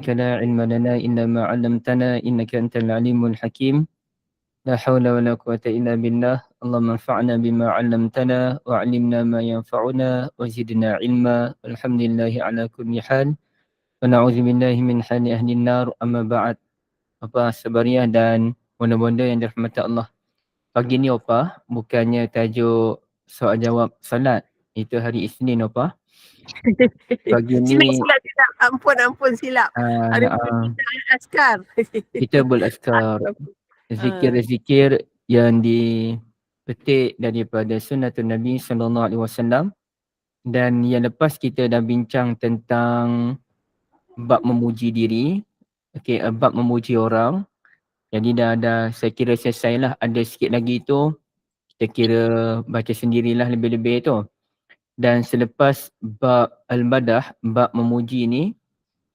لا علم لنا إلا ما علمتنا إنك أنت العليم الحكيم لا حول ولا قوة إلا بالله اللهم انفعنا بما علمتنا وعلمنا ما ينفعنا وزدنا علما الحمد لله على كل حال ونعوذ بالله من حال أهل النار أما بعد. Apa Sabariah dan bonda-bonda yang dirahmati Allah. Pagi ni apa? Bukannya tajuk soal jawab salat. Itu hari Isnin apa? Pagi ni silap. Ampun silap. Hari ni kita askar. kita beraskar zikir-zikir yang dipetik daripada sunnatul Nabi SAW. Dan yang lepas kita dah bincang tentang bab memuji diri. Okey, bab memuji orang. Jadi dah saya kira selesai lah. Ada sikit lagi tu kita kira baca sendirilah lebih-lebih tu. Dan selepas bab al-madah, bab memuji ni,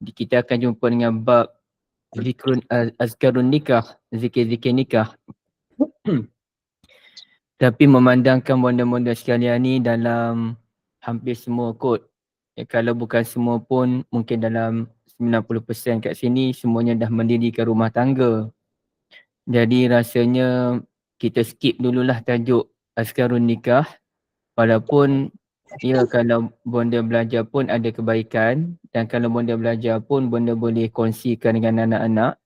kita akan jumpa dengan bab zikrun azkarun nikah, zikir-zikir nikah. Tapi memandangkan bonda-bonda sekalian ni dalam hampir semua kot. Kalau bukan semua pun mungkin dalam 90% kat sini semuanya dah mendirikan rumah tangga. Jadi rasanya kita skip dululah tajuk azkarun nikah. Walaupun ya kalau bonda belajar pun ada kebaikan, dan kalau bonda belajar pun bonda boleh kongsikan dengan anak-anak.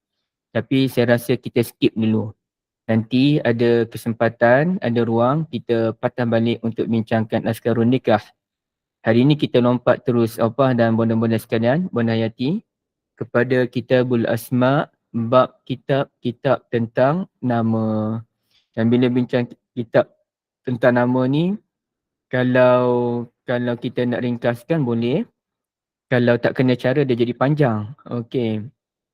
Tapi saya rasa kita skip dulu. Nanti ada kesempatan, ada ruang kita patah balik untuk bincangkan azkarun nikah. Hari ini kita lompat terus dan bonda-bonda sekalian, bonda Hayati, kepada Kitabul Asma, bab kitab-kitab tentang nama. Dan bila bincang kitab tentang nama ni, kalau kita nak ringkaskan boleh. Kalau tak kena cara dia jadi panjang. Okey.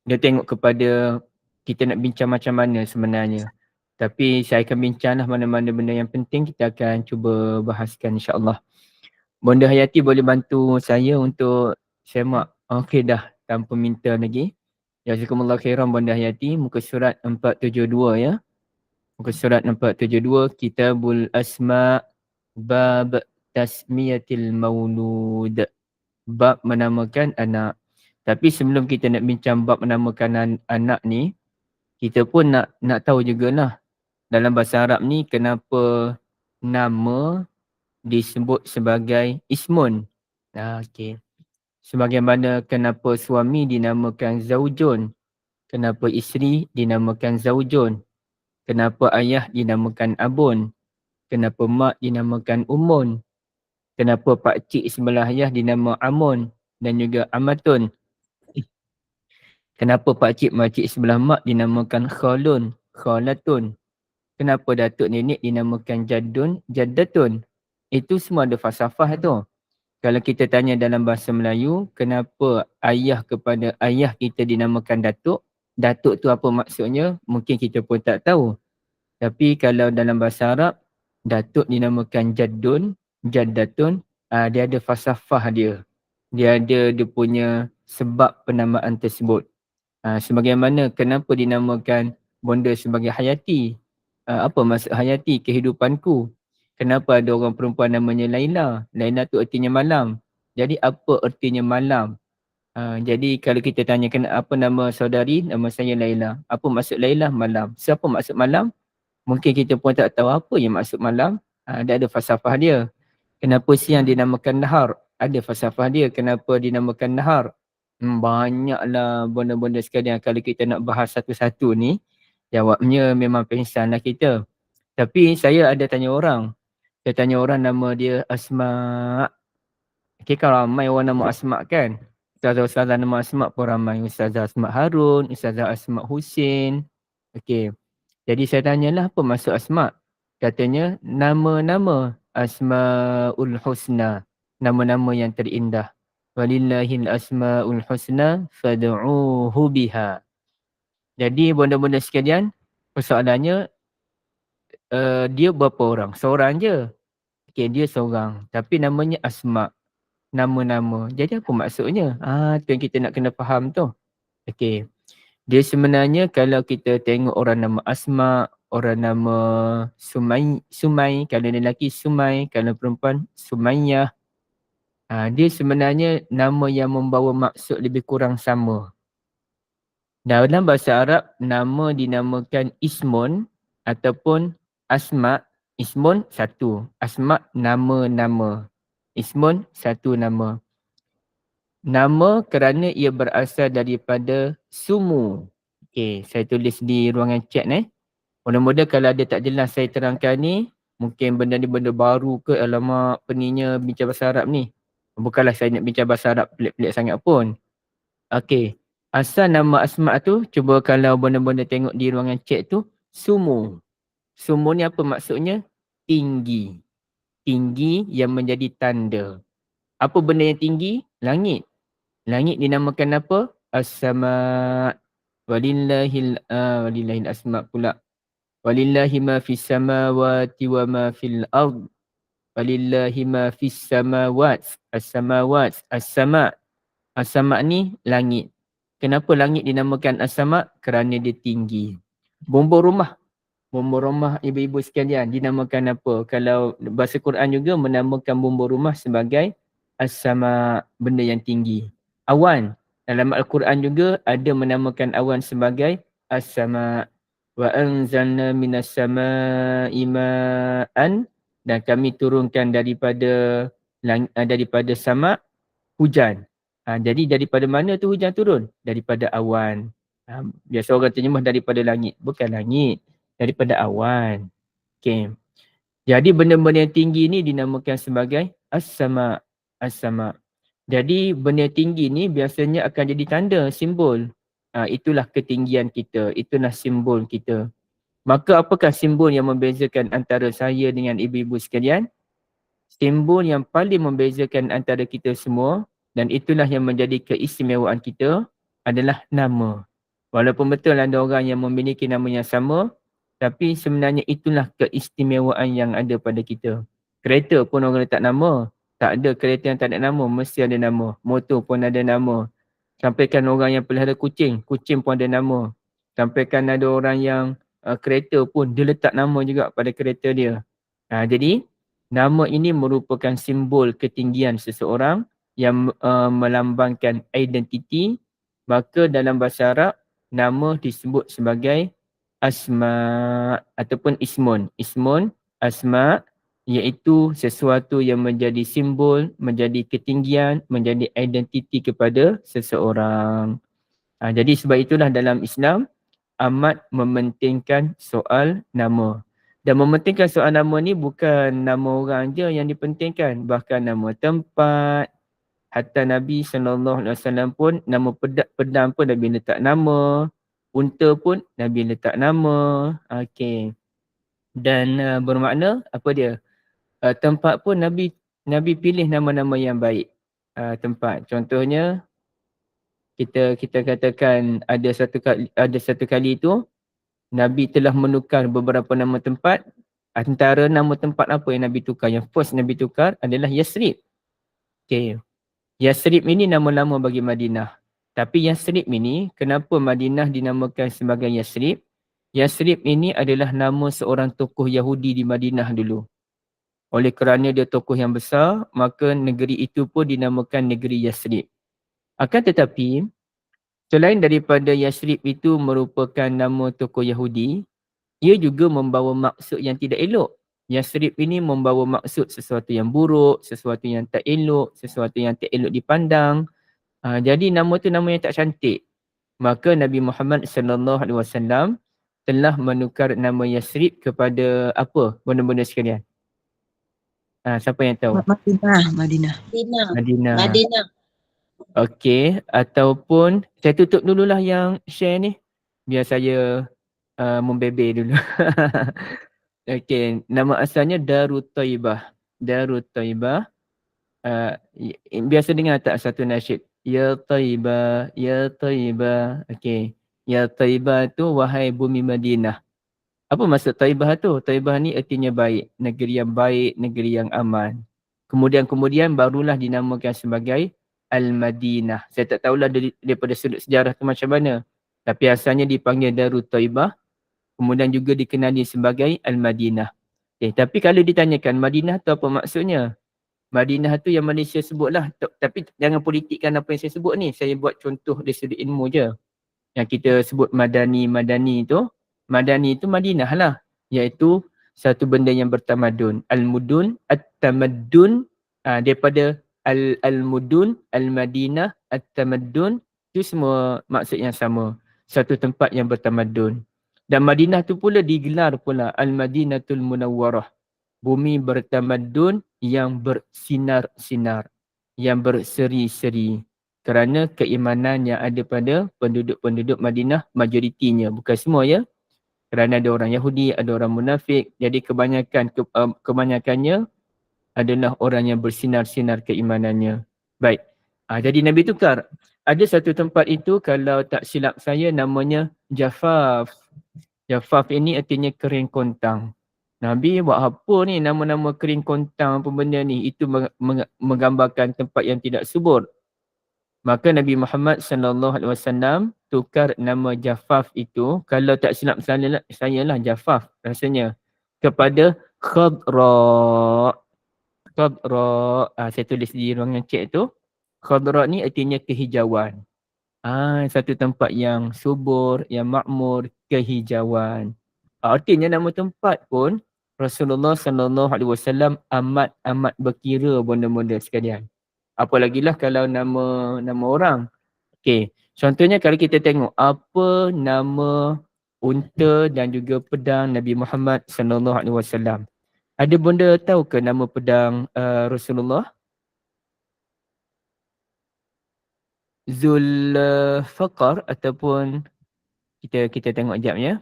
Dia tengok kepada kita nak bincang macam mana sebenarnya. Tapi saya akan bincanglah mana-mana benda yang penting kita akan cuba bahaskan insya-Allah. Bonda Hayati boleh bantu saya untuk semak. Okey dah, tanpa minta lagi. Jazakumullah khairan Bonda Hayati, muka surat 472 ya. Muka surat 472 Kitabul Asma bab tasmiyatil maulud. Bab menamakan anak. Tapi sebelum kita nak bincang bab menamakan anak ni, kita pun nak tahu jugalah dalam bahasa Arab ni kenapa nama disebut sebagai ismun. Okey. Sebagaimana kenapa suami dinamakan zaujun, kenapa isteri dinamakan zaujun, kenapa ayah dinamakan abun, kenapa mak dinamakan umun, kenapa pakcik sebelah ayah dinama amun dan juga amatun. Kenapa pakcik-makcik sebelah mak dinamakan khalun, khalatun. Kenapa datuk nenek dinamakan jaddun, jaddatun. Itu semua ada falsafah tu. Kalau kita tanya dalam bahasa Melayu, kenapa ayah kepada ayah kita dinamakan datuk? Datuk tu apa maksudnya? Mungkin kita pun tak tahu. Tapi kalau dalam bahasa Arab, datuk dinamakan jaddun, jaddatun, dia ada falsafah dia. Dia ada dia punya sebab penamaan tersebut. Sebagaimana kenapa dinamakan bonda sebagai Hayati? Apa maksud Hayati? Kehidupanku. Kenapa ada orang perempuan namanya Laila? Laila tu artinya malam. Jadi apa artinya malam? Jadi kalau kita tanya apa nama saudari? Nama saya Laila. Apa maksud Laila? Malam. Siapa maksud malam? Mungkin kita pun tak tahu apa yang maksud malam. Dia ada falsafah dia. Kenapa siang dinamakan nahar? Ada falsafah dia. Kenapa dinamakan nahar? Banyaklah bonda-bonda sekalian. Kalau kita nak bahas satu-satu ni, jawabnya memang pengsanlah kita. Tapi saya ada tanya orang. Saya tanya orang nama dia Asma. Okay, kan ramai orang nama Asma kan? Ustazah-ustazah nama Asma pun ramai. Ustazah Asma Harun, Ustazah Asma Husin. Okay. Jadi saya tanyalah apa maksud Asma. Katanya nama-nama Asma'ul Husna. Nama-nama yang terindah. Walillahil asma'ul husna fad'uuhu biha. Jadi bonda-bonda sekalian, persoalannya dia berapa orang? Seorang je. Okey, dia seorang. Tapi namanya Asma. Nama-nama. Jadi apa maksudnya? Tu yang kita nak kena faham tu. Okey. Dia sebenarnya kalau kita tengok orang nama Asma, orang nama Sumai, kalau lelaki Sumai, kalau perempuan Sumayyah. Dia sebenarnya nama yang membawa maksud lebih kurang sama. Dalam bahasa Arab, nama dinamakan ismun ataupun asma. Ismun satu, asma nama-nama. Ismun satu nama. Nama kerana ia berasal daripada sumu. Okey, saya tulis di ruangan chat ni. Mudah-mudahan kalau ada tak jelas saya terangkan ni, mungkin benda ni benda baru ke, alamak peninya bincang bahasa Arab ni. Bukanlah saya nak bincang bahasa Arab pelik-pelik sangat pun. Okey, asal nama asma tu, cuba kalau benda-benda tengok di ruangan chat tu, sumu. Sumu ni apa maksudnya? Tinggi. Tinggi yang menjadi tanda. Apa benda yang tinggi? Langit. Langit dinamakan apa? As-sama. Walillahil asma pula. Walillahi ma fis samawati wa ma fil ard. Walillahi ma fis samawat. As-samawat. As-sama. As-sama ni langit. Kenapa langit dinamakan as-sama? Kerana dia tinggi. Bumbung rumah. Bumbung rumah ibu-ibu sekalian dinamakan apa? Kalau bahasa Quran juga menamakan bumbung rumah sebagai as-sama, benda yang tinggi. Awan. Dalam Al-Quran juga ada menamakan awan sebagai as-sama. Wa anzalna minas sama'i ma'an, dan kami turunkan daripada sama hujan. Jadi daripada mana tu hujan turun? Daripada awan. Biasa orang terjemah daripada langit. Bukan langit. Daripada awan. Okay. Jadi benda-benda yang tinggi ni dinamakan sebagai as-sama. As-sama. Jadi benda yang tinggi ni biasanya akan jadi tanda, simbol. Itulah ketinggian kita. Itulah simbol kita. Maka apakah simbol yang membezakan antara saya dengan ibu-ibu sekalian? Simbol yang paling membezakan antara kita semua, dan itulah yang menjadi keistimewaan kita, adalah nama. Walaupun betul ada orang yang memiliki nama yang sama, tapi sebenarnya itulah keistimewaan yang ada pada kita. Kereta pun orang letak nama. Tak ada kereta yang tak ada nama, mesti ada nama. Motor pun ada nama. Sampaikan orang yang pelihara kucing, kucing pun ada nama. Sampaikan ada orang yang kereta pun, dia letak nama juga pada kereta dia. Jadi, nama ini merupakan simbol ketinggian seseorang yang melambangkan identiti. Maka dalam bahasa Arab, nama disebut sebagai asma ataupun ismun. Ismun, asma, iaitu sesuatu yang menjadi simbol, menjadi ketinggian, menjadi identiti kepada seseorang. Jadi sebab itulah dalam Islam amat mementingkan soal nama. Dan mementingkan soal nama ni bukan nama orang je yang dipentingkan, bahkan nama tempat. Hatta Nabi SAW pun, nama pedang pun Nabi letak nama. Unta pun Nabi letak nama. Okey. Dan bermakna apa dia? Tempat pun Nabi pilih nama-nama yang baik. Tempat. Contohnya kita katakan ada satu kali itu Nabi telah menukar beberapa nama tempat. Antara nama tempat apa yang Nabi tukar? Yang first Nabi tukar adalah Yasrib. Okay. Yasrib ini nama lama bagi Madinah. Tapi Yasrib ini, kenapa Madinah dinamakan sebagai Yasrib? Yasrib ini adalah nama seorang tokoh Yahudi di Madinah dulu. Oleh kerana dia tokoh yang besar, maka negeri itu pun dinamakan negeri Yasrib. Akan tetapi, selain daripada Yasrib itu merupakan nama tokoh Yahudi, ia juga membawa maksud yang tidak elok. Yasrib ini membawa maksud sesuatu yang buruk, sesuatu yang tak elok, sesuatu yang tak elok dipandang. Jadi nama tu nama yang tak cantik. Maka Nabi Muhammad SAW telah menukar nama Yasrib kepada apa benda-benda sekalian? Siapa yang tahu? Madinah. Okey, ataupun saya tutup dululah yang share ni. Biar saya membebel dulu. Okey, nama asalnya Darut Taibah. Darut Taibah. Biasa dengar tak satu nasyid? Ya Taibah, Ya Taibah. Okey. Ya Taibah tu wahai bumi Madinah. Apa maksud Taibah tu? Taibah ni artinya baik. Negeri yang baik, negeri yang aman. Kemudian barulah dinamakan sebagai Al-Madinah. Saya tak tahulah daripada sudut sejarah tu macam mana. Tapi asalnya dipanggil Darut Taibah. Kemudian juga dikenali sebagai Al-Madinah. Tapi kalau ditanyakan Madinah tu apa maksudnya? Madinah tu yang Malaysia sebutlah. Tapi jangan politikkan apa yang saya sebut ni. Saya buat contoh dari sudut ilmu je. yang kita sebut Madani tu Madinah lah, iaitu satu benda yang bertamadun. Al-mudun, at-tamaddun, daripada al-mudun, al-Madinah, at-tamaddun, itu semua maksud yang sama. Satu tempat yang bertamadun. Dan Madinah tu pula digelar pula Al-Madinatul Munawwarah. Bumi bertamadun yang bersinar-sinar, yang berseri-seri. Kerana keimanan yang ada pada penduduk-penduduk Madinah, majoritinya, bukan semua ya. Kerana ada orang Yahudi, ada orang munafik. Jadi kebanyakannya adalah orang yang bersinar-sinar keimanannya. Baik. Jadi Nabi tukar. Ada satu tempat itu, kalau tak silap saya, namanya Jafaf. Jafaf ini artinya kering kontang. Nabi buat apa ni nama-nama kering kontang apa benda ni? Itu menggambarkan tempat yang tidak subur. Maka Nabi Muhammad SAW tukar nama Jafaf itu, kalau tak silap saya lah Jafaf rasanya, kepada Khadra. Khadra, saya tulis di ruangan chat tu. Khadra ni artinya kehijauan. Satu tempat yang subur, yang makmur, kehijauan. Artinya nama tempat pun Rasulullah SAW amat berkira benda-benda sekalian. Apalagilah kalau nama orang. Okey, contohnya kalau kita tengok apa nama unta dan juga pedang Nabi Muhammad SAW. Ada benda tahu ke nama pedang Rasulullah? Zulfaqar ataupun kita tengok jap ya.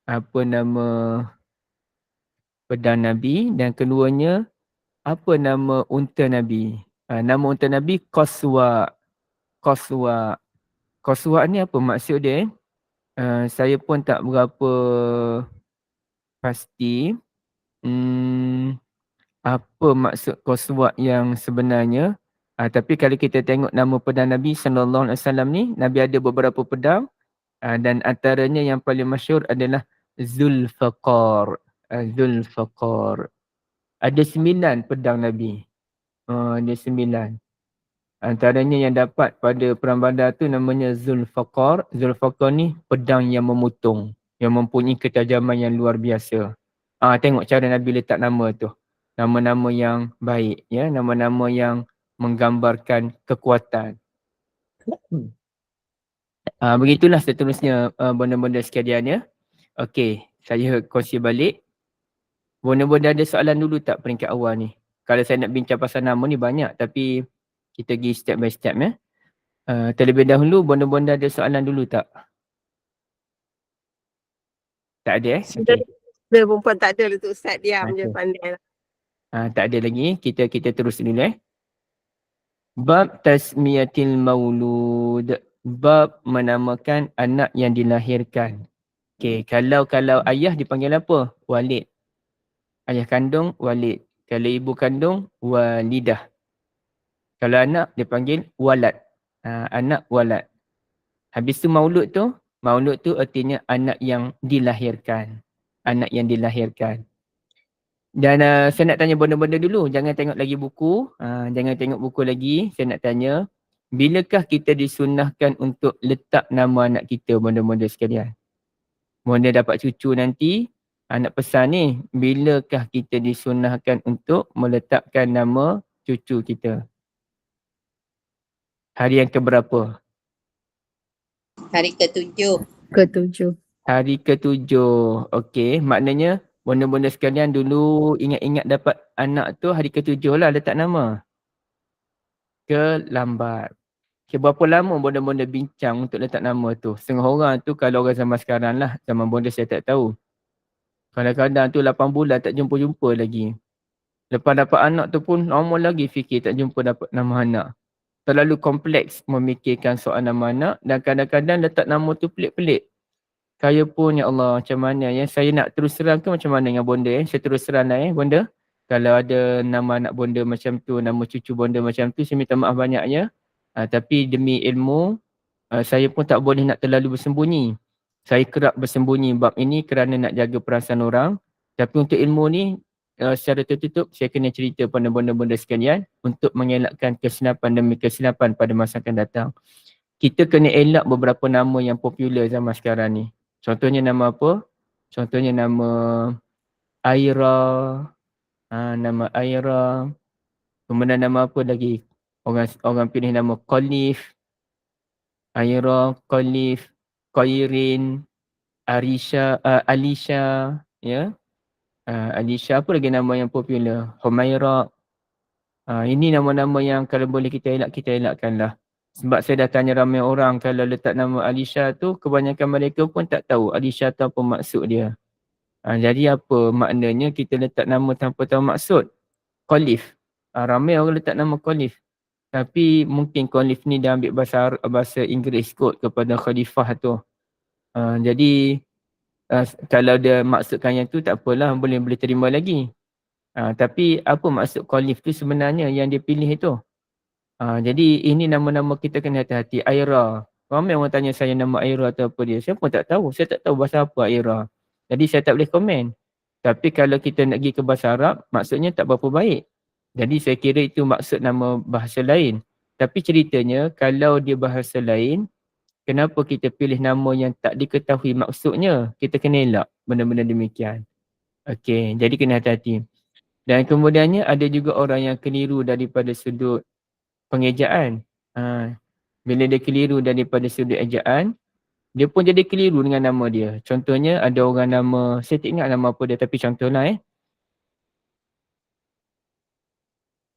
Apa nama pedang Nabi, dan keduanya apa nama unta Nabi? Nama unta Nabi Qaswa. Qaswa. Qaswa ni apa maksud dia? Saya pun tak berapa pasti apa maksud Qaswa yang sebenarnya. Tapi kalau kita tengok nama pedang Nabi SAW ni, Nabi ada beberapa pedang. Dan antaranya yang paling masyhur adalah Zulfaqar. Zulfaqar. Ada 9 pedang Nabi. Ada 9. Antaranya yang dapat pada Perang Badar tu namanya Zulfaqar. Zulfaqar ni pedang yang memutung, yang mempunyai ketajaman yang luar biasa. Tengok cara Nabi letak nama tu. Nama-nama yang baik, ya, nama-nama yang menggambarkan kekuatan. Begitulah seterusnya benda-benda sekalian ya. Okey, saya kongsi balik. Benda-benda ada soalan dulu tak peringkat awal ni? Kalau saya nak bincang pasal nama ni banyak, tapi kita pergi step by step ya. Terlebih dahulu, benda-benda ada soalan dulu tak? Tak ada Sudah, okey. perempuan tak ada tu Ustaz, diam je, Okay. pandai lah. Tak ada lagi, kita terus dulu Bab tasmiyatil maulud. Bab menamakan anak yang dilahirkan. Okey, kalau ayah dipanggil apa? Walid. Ayah kandung Walid. Kalau ibu kandung Walidah. Kalau anak dipanggil walad. Anak walad. Habis tu maulud tu artinya anak yang dilahirkan. Anak yang dilahirkan. Dan saya nak tanya benda-benda dulu. Jangan tengok lagi buku. Jangan tengok buku lagi. Saya nak tanya, bilakah kita disunnahkan untuk letak nama anak kita, benda-benda sekalian? Benda dapat cucu nanti, anak pesan ni, bilakah kita disunnahkan untuk meletakkan nama cucu kita? Hari yang keberapa? Hari ke-7. Hari ke-7. Okey, maknanya benda-benda sekalian dulu ingat-ingat dapat anak tu hari ke-7 lah letak nama. Kelambat. Okay, berapa lama bonda-bonda bincang untuk letak nama tu? Setengah orang tu kalau orang zaman sekarang lah. Zaman bonda saya tak tahu. Kadang-kadang tu 8 bulan tak jumpa-jumpa lagi. Lepas dapat anak tu pun lama lagi fikir tak jumpa dapat nama anak. Terlalu kompleks memikirkan soal nama anak dan kadang-kadang letak nama tu pelik-pelik. Saya pun ya Allah macam mana ya. Saya nak terus terang ke macam mana dengan bonda Saya terus terang lah bonda. Kalau ada nama anak bonda macam tu, nama cucu bonda macam tu, saya minta maaf banyaknya. Tapi demi ilmu, saya pun tak boleh nak terlalu bersembunyi. Saya kerap bersembunyi bab ini kerana nak jaga perasaan orang. Tapi untuk ilmu ni, secara tertutup, saya kena cerita pada benda-benda sekalian untuk mengelakkan kesilapan demi kesilapan pada masa akan datang. kita kena elak beberapa nama yang popular zaman sekarang ni. Contohnya nama apa? Contohnya nama Aira, nama Aira. Kemudian nama apa lagi? Orang pilih nama Khalif, Aira, Khalif, Khairin, Alisha, ya. Alisha, apa lagi nama yang popular? Humaira. Ini nama-nama yang kalau boleh kita elakkan lah. Sebab saya dah tanya ramai orang, kalau letak nama Alisha tu, kebanyakan mereka pun tak tahu Alisha tu apa maksud dia. Jadi apa maknanya kita letak nama tanpa tahu maksud? Khalif. Ramai orang letak nama Khalif. Tapi mungkin Khalif ni dah ambil bahasa Inggeris kot kepada khalifah tu. Jadi kalau dia maksudkan yang tu tak apalah, boleh terima lagi. Tapi apa maksud Khalif tu sebenarnya yang dia pilih itu? Jadi ini nama-nama kita kena hati-hati. Aira. Ramai orang tanya saya nama Aira tu apa dia. Saya pun tak tahu. Saya tak tahu bahasa apa Aira. Jadi saya tak boleh komen. Tapi kalau kita nak pergi ke bahasa Arab, maksudnya tak berapa baik. Jadi saya kira itu maksud nama bahasa lain. Tapi ceritanya kalau dia bahasa lain, kenapa kita pilih nama yang tak diketahui maksudnya? Kita kena elak benda-benda demikian. Okey, jadi kena hati-hati. Dan kemudiannya ada juga orang yang keliru daripada sudut pengejaan. Bila dia keliru daripada sudut ejaan, dia pun jadi keliru dengan nama dia. Contohnya ada orang nama, saya tak ingat nama apa dia tapi contohlah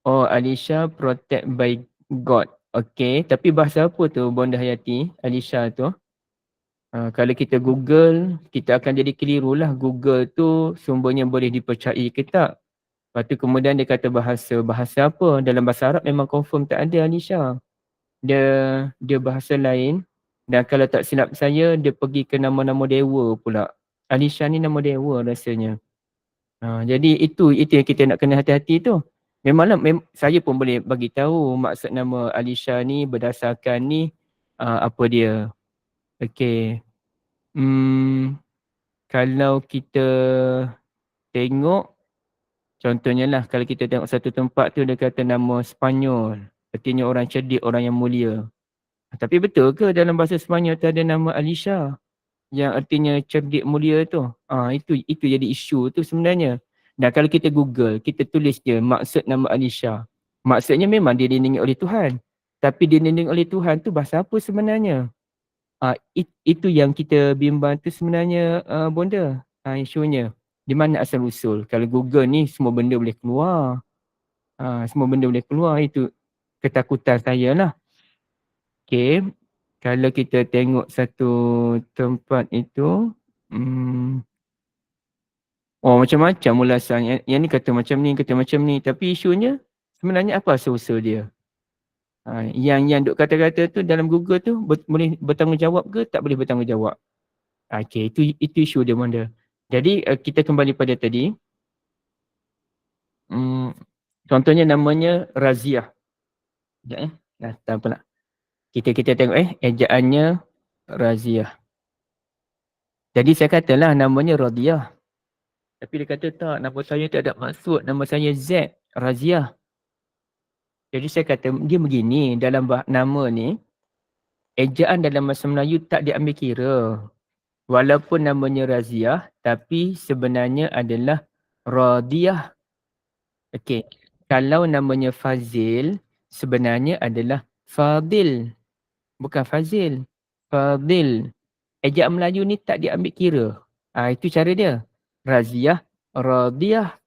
Oh, Alisha protect by God. Okey, tapi bahasa apa tu Bonda Hayati, Alisha tu? Kalau kita Google, kita akan jadi keliru lah. Google tu sumbernya boleh dipercayai ke tak? Lepas tu kemudian dia kata bahasa apa? Dalam bahasa Arab memang confirm tak ada Alisha. Dia bahasa lain. Dan kalau tak silap saya, dia pergi ke nama-nama dewa pula. Alisha ni nama dewa rasanya. Jadi itu yang kita nak kena hati-hati tu. Memanglah saya pun boleh bagi tahu maksud nama Alisha ni berdasarkan ni apa dia. Okey. Kalau kita tengok contohnya lah kalau kita tengok satu tempat tu dia kata nama Sepanyol. Artinya orang cerdik, orang yang mulia. Tapi betul ke dalam bahasa Sepanyol tu ada nama Alisha yang artinya cerdik mulia tu? Itu jadi isu tu sebenarnya. Dan kalau kita Google, kita tulis je maksud nama Alisha. Maksudnya memang dia dilindungi oleh Tuhan. Tapi dilindungi oleh Tuhan tu bahasa apa sebenarnya? Itu yang kita bimbang tu sebenarnya Bonda. Isunya. Di mana asal usul? Kalau Google ni semua benda boleh keluar. Semua benda boleh keluar. Itu ketakutan saya lah. Okay. Kalau kita tengok satu tempat itu. Macam-macam ulasan. Yang ni kata macam ni, kata macam ni. Tapi isunya sebenarnya apa asal usul dia? Yang duk kata-kata tu dalam Google tu boleh bertanggungjawab ke tak boleh bertanggungjawab? Okay, itu isu dia Bonda. Jadi kita kembali pada tadi. Contohnya namanya Raziah. Sekejap tak apa nak. Kita tengok ejaannya Raziah. Jadi saya katalah namanya Radiyah. Tapi dia kata tak, nama saya tak ada maksud. Nama saya Z, Raziah. Jadi saya kata dia begini dalam nama ni. Ejaan dalam bahasa Melayu tak diambil kira. Walaupun namanya Raziah, tapi sebenarnya adalah Radiyah. Okey. Kalau namanya Fazil, sebenarnya adalah Fadil. Bukan Fazil. Fadil. Ejaan Melayu ni tak diambil kira. Itu cara dia. Raziah, Radiyah.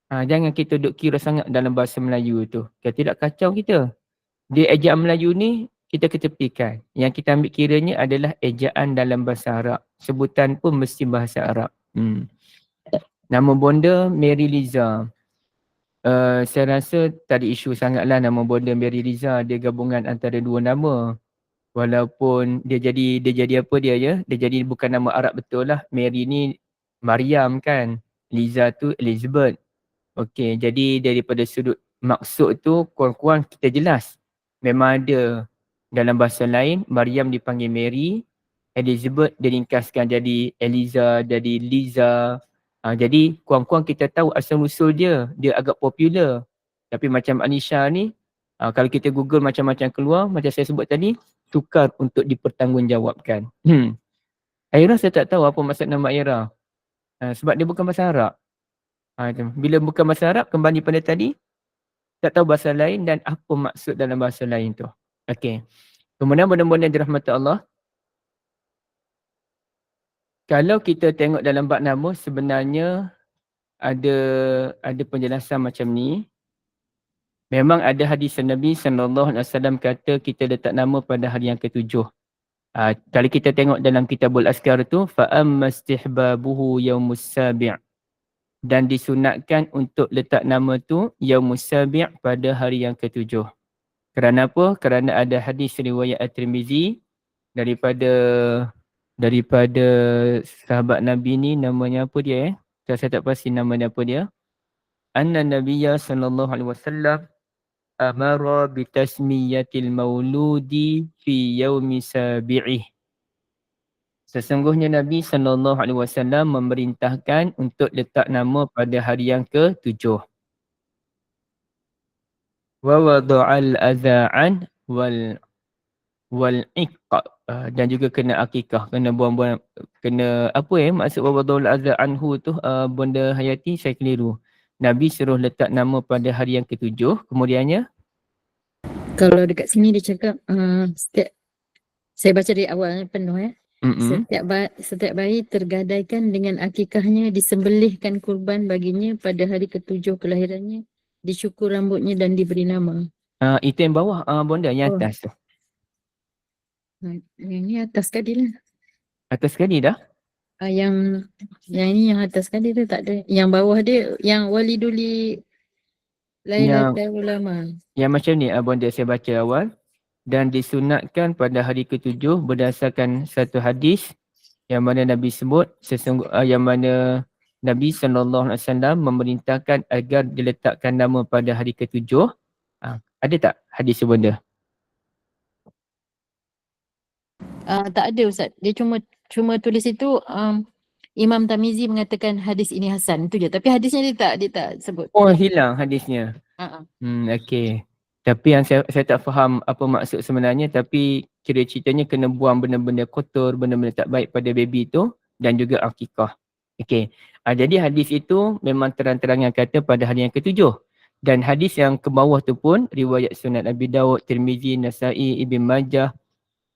Jangan kita duk kira sangat dalam bahasa Melayu tu. Kita tidak kacau kita. Dia ejaan Melayu ni kita ketepikan. Yang kita ambil kiranya adalah ejaan dalam bahasa Arab. Sebutan pun mesti bahasa Arab. Nama Bonda Mary Liza. Saya rasa tak ada isu sangatlah nama Bonda Mary Liza. Dia gabungan antara dua nama. Walaupun dia jadi apa dia ya? Dia jadi bukan nama Arab betul lah. Mary ni Maryam kan. Liza tu Elizabeth. Okey, jadi daripada sudut maksud tu kurang-kurang kita jelas. Memang ada dalam bahasa lain Maryam dipanggil Mary, Elizabeth diringkaskan jadi Eliza, jadi Liza. Jadi kurang-kurang kita tahu asal usul dia agak popular. Tapi macam Anisha ni, kalau kita Google macam-macam keluar, macam saya sebut tadi, sukar untuk dipertanggungjawabkan. Aira saya tak tahu apa maksud nama Aira. Sebab dia bukan bahasa Arab. Bila bukan bahasa Arab, kembali pada tadi, tak tahu bahasa lain dan apa maksud dalam bahasa lain tu. Okey. Kemudian benda-benda dirahmati Allah. Kalau kita tengok dalam bab nama, sebenarnya ada penjelasan macam ni. Memang ada hadis Nabi SAW kata kita letak nama pada hari yang ketujuh. Kalau kita tengok dalam Kitabul Azkar tu, fa'amma istihbabuhu yaumus sabi'. Dan disunatkan untuk letak nama tu yaumus sabi' pada hari yang ketujuh. Kerana apa? Kerana ada hadis riwayat At-Tirmizi daripada sahabat Nabi ni, namanya apa dia Saya tak pasti nama dia apa dia. Anna Nabiyya sallallahu alaihi wasallam amara bitasmiyatil mauludi fi yaumi sabi'ih. Sesungguhnya Nabi SAW memerintahkan untuk letak nama pada hari yang ke-7. Wa wada'al aza'an wal iqqa. Dan juga kena akikah, kena buang-buang, kena apa maksud wa wada'al aza'anhu tu, Bunda Hayati, saya keliru. Nabi suruh letak nama pada hari yang ke-7, kemudiannya? Kalau dekat sini dia cakap, saya baca dari awal penuh Setiap bayi tergadaikan dengan akikahnya, disembelihkan kurban baginya pada hari ke-7 kelahirannya, dicukur rambutnya dan diberi nama. Itu yang bawah, Bonda, yang atas tu. Yang ni atas sekali lah. Atas sekali dah? Yang ni yang atas sekali tu tak ada. Yang bawah dia, yang waliduli Lailatul Ulama. Yang macam ni Bonda saya baca awal. Dan disunatkan pada hari ke-7 berdasarkan satu hadis yang mana Nabi sebut, yang mana Nabi SAW memerintahkan agar diletakkan nama pada hari ke-7. Ada tak hadis Bonda? Tak ada Ustaz. Dia cuma tulis itu Imam Tamizi mengatakan hadis ini hasan, itu je. Tapi hadisnya dia tak sebut. Oh, hilang hadisnya. Okey. Tapi yang saya tak faham apa maksud sebenarnya, tapi ceritanya kena buang benda-benda kotor, benda-benda tak baik pada baby tu dan juga akikah. Okey. Jadi hadis itu memang terang-terangan kata pada hari yang ke-7. Dan hadis yang ke bawah tu pun riwayat Sunan Abi Daud, Tirmizi, Nasa'i, Ibn Majah,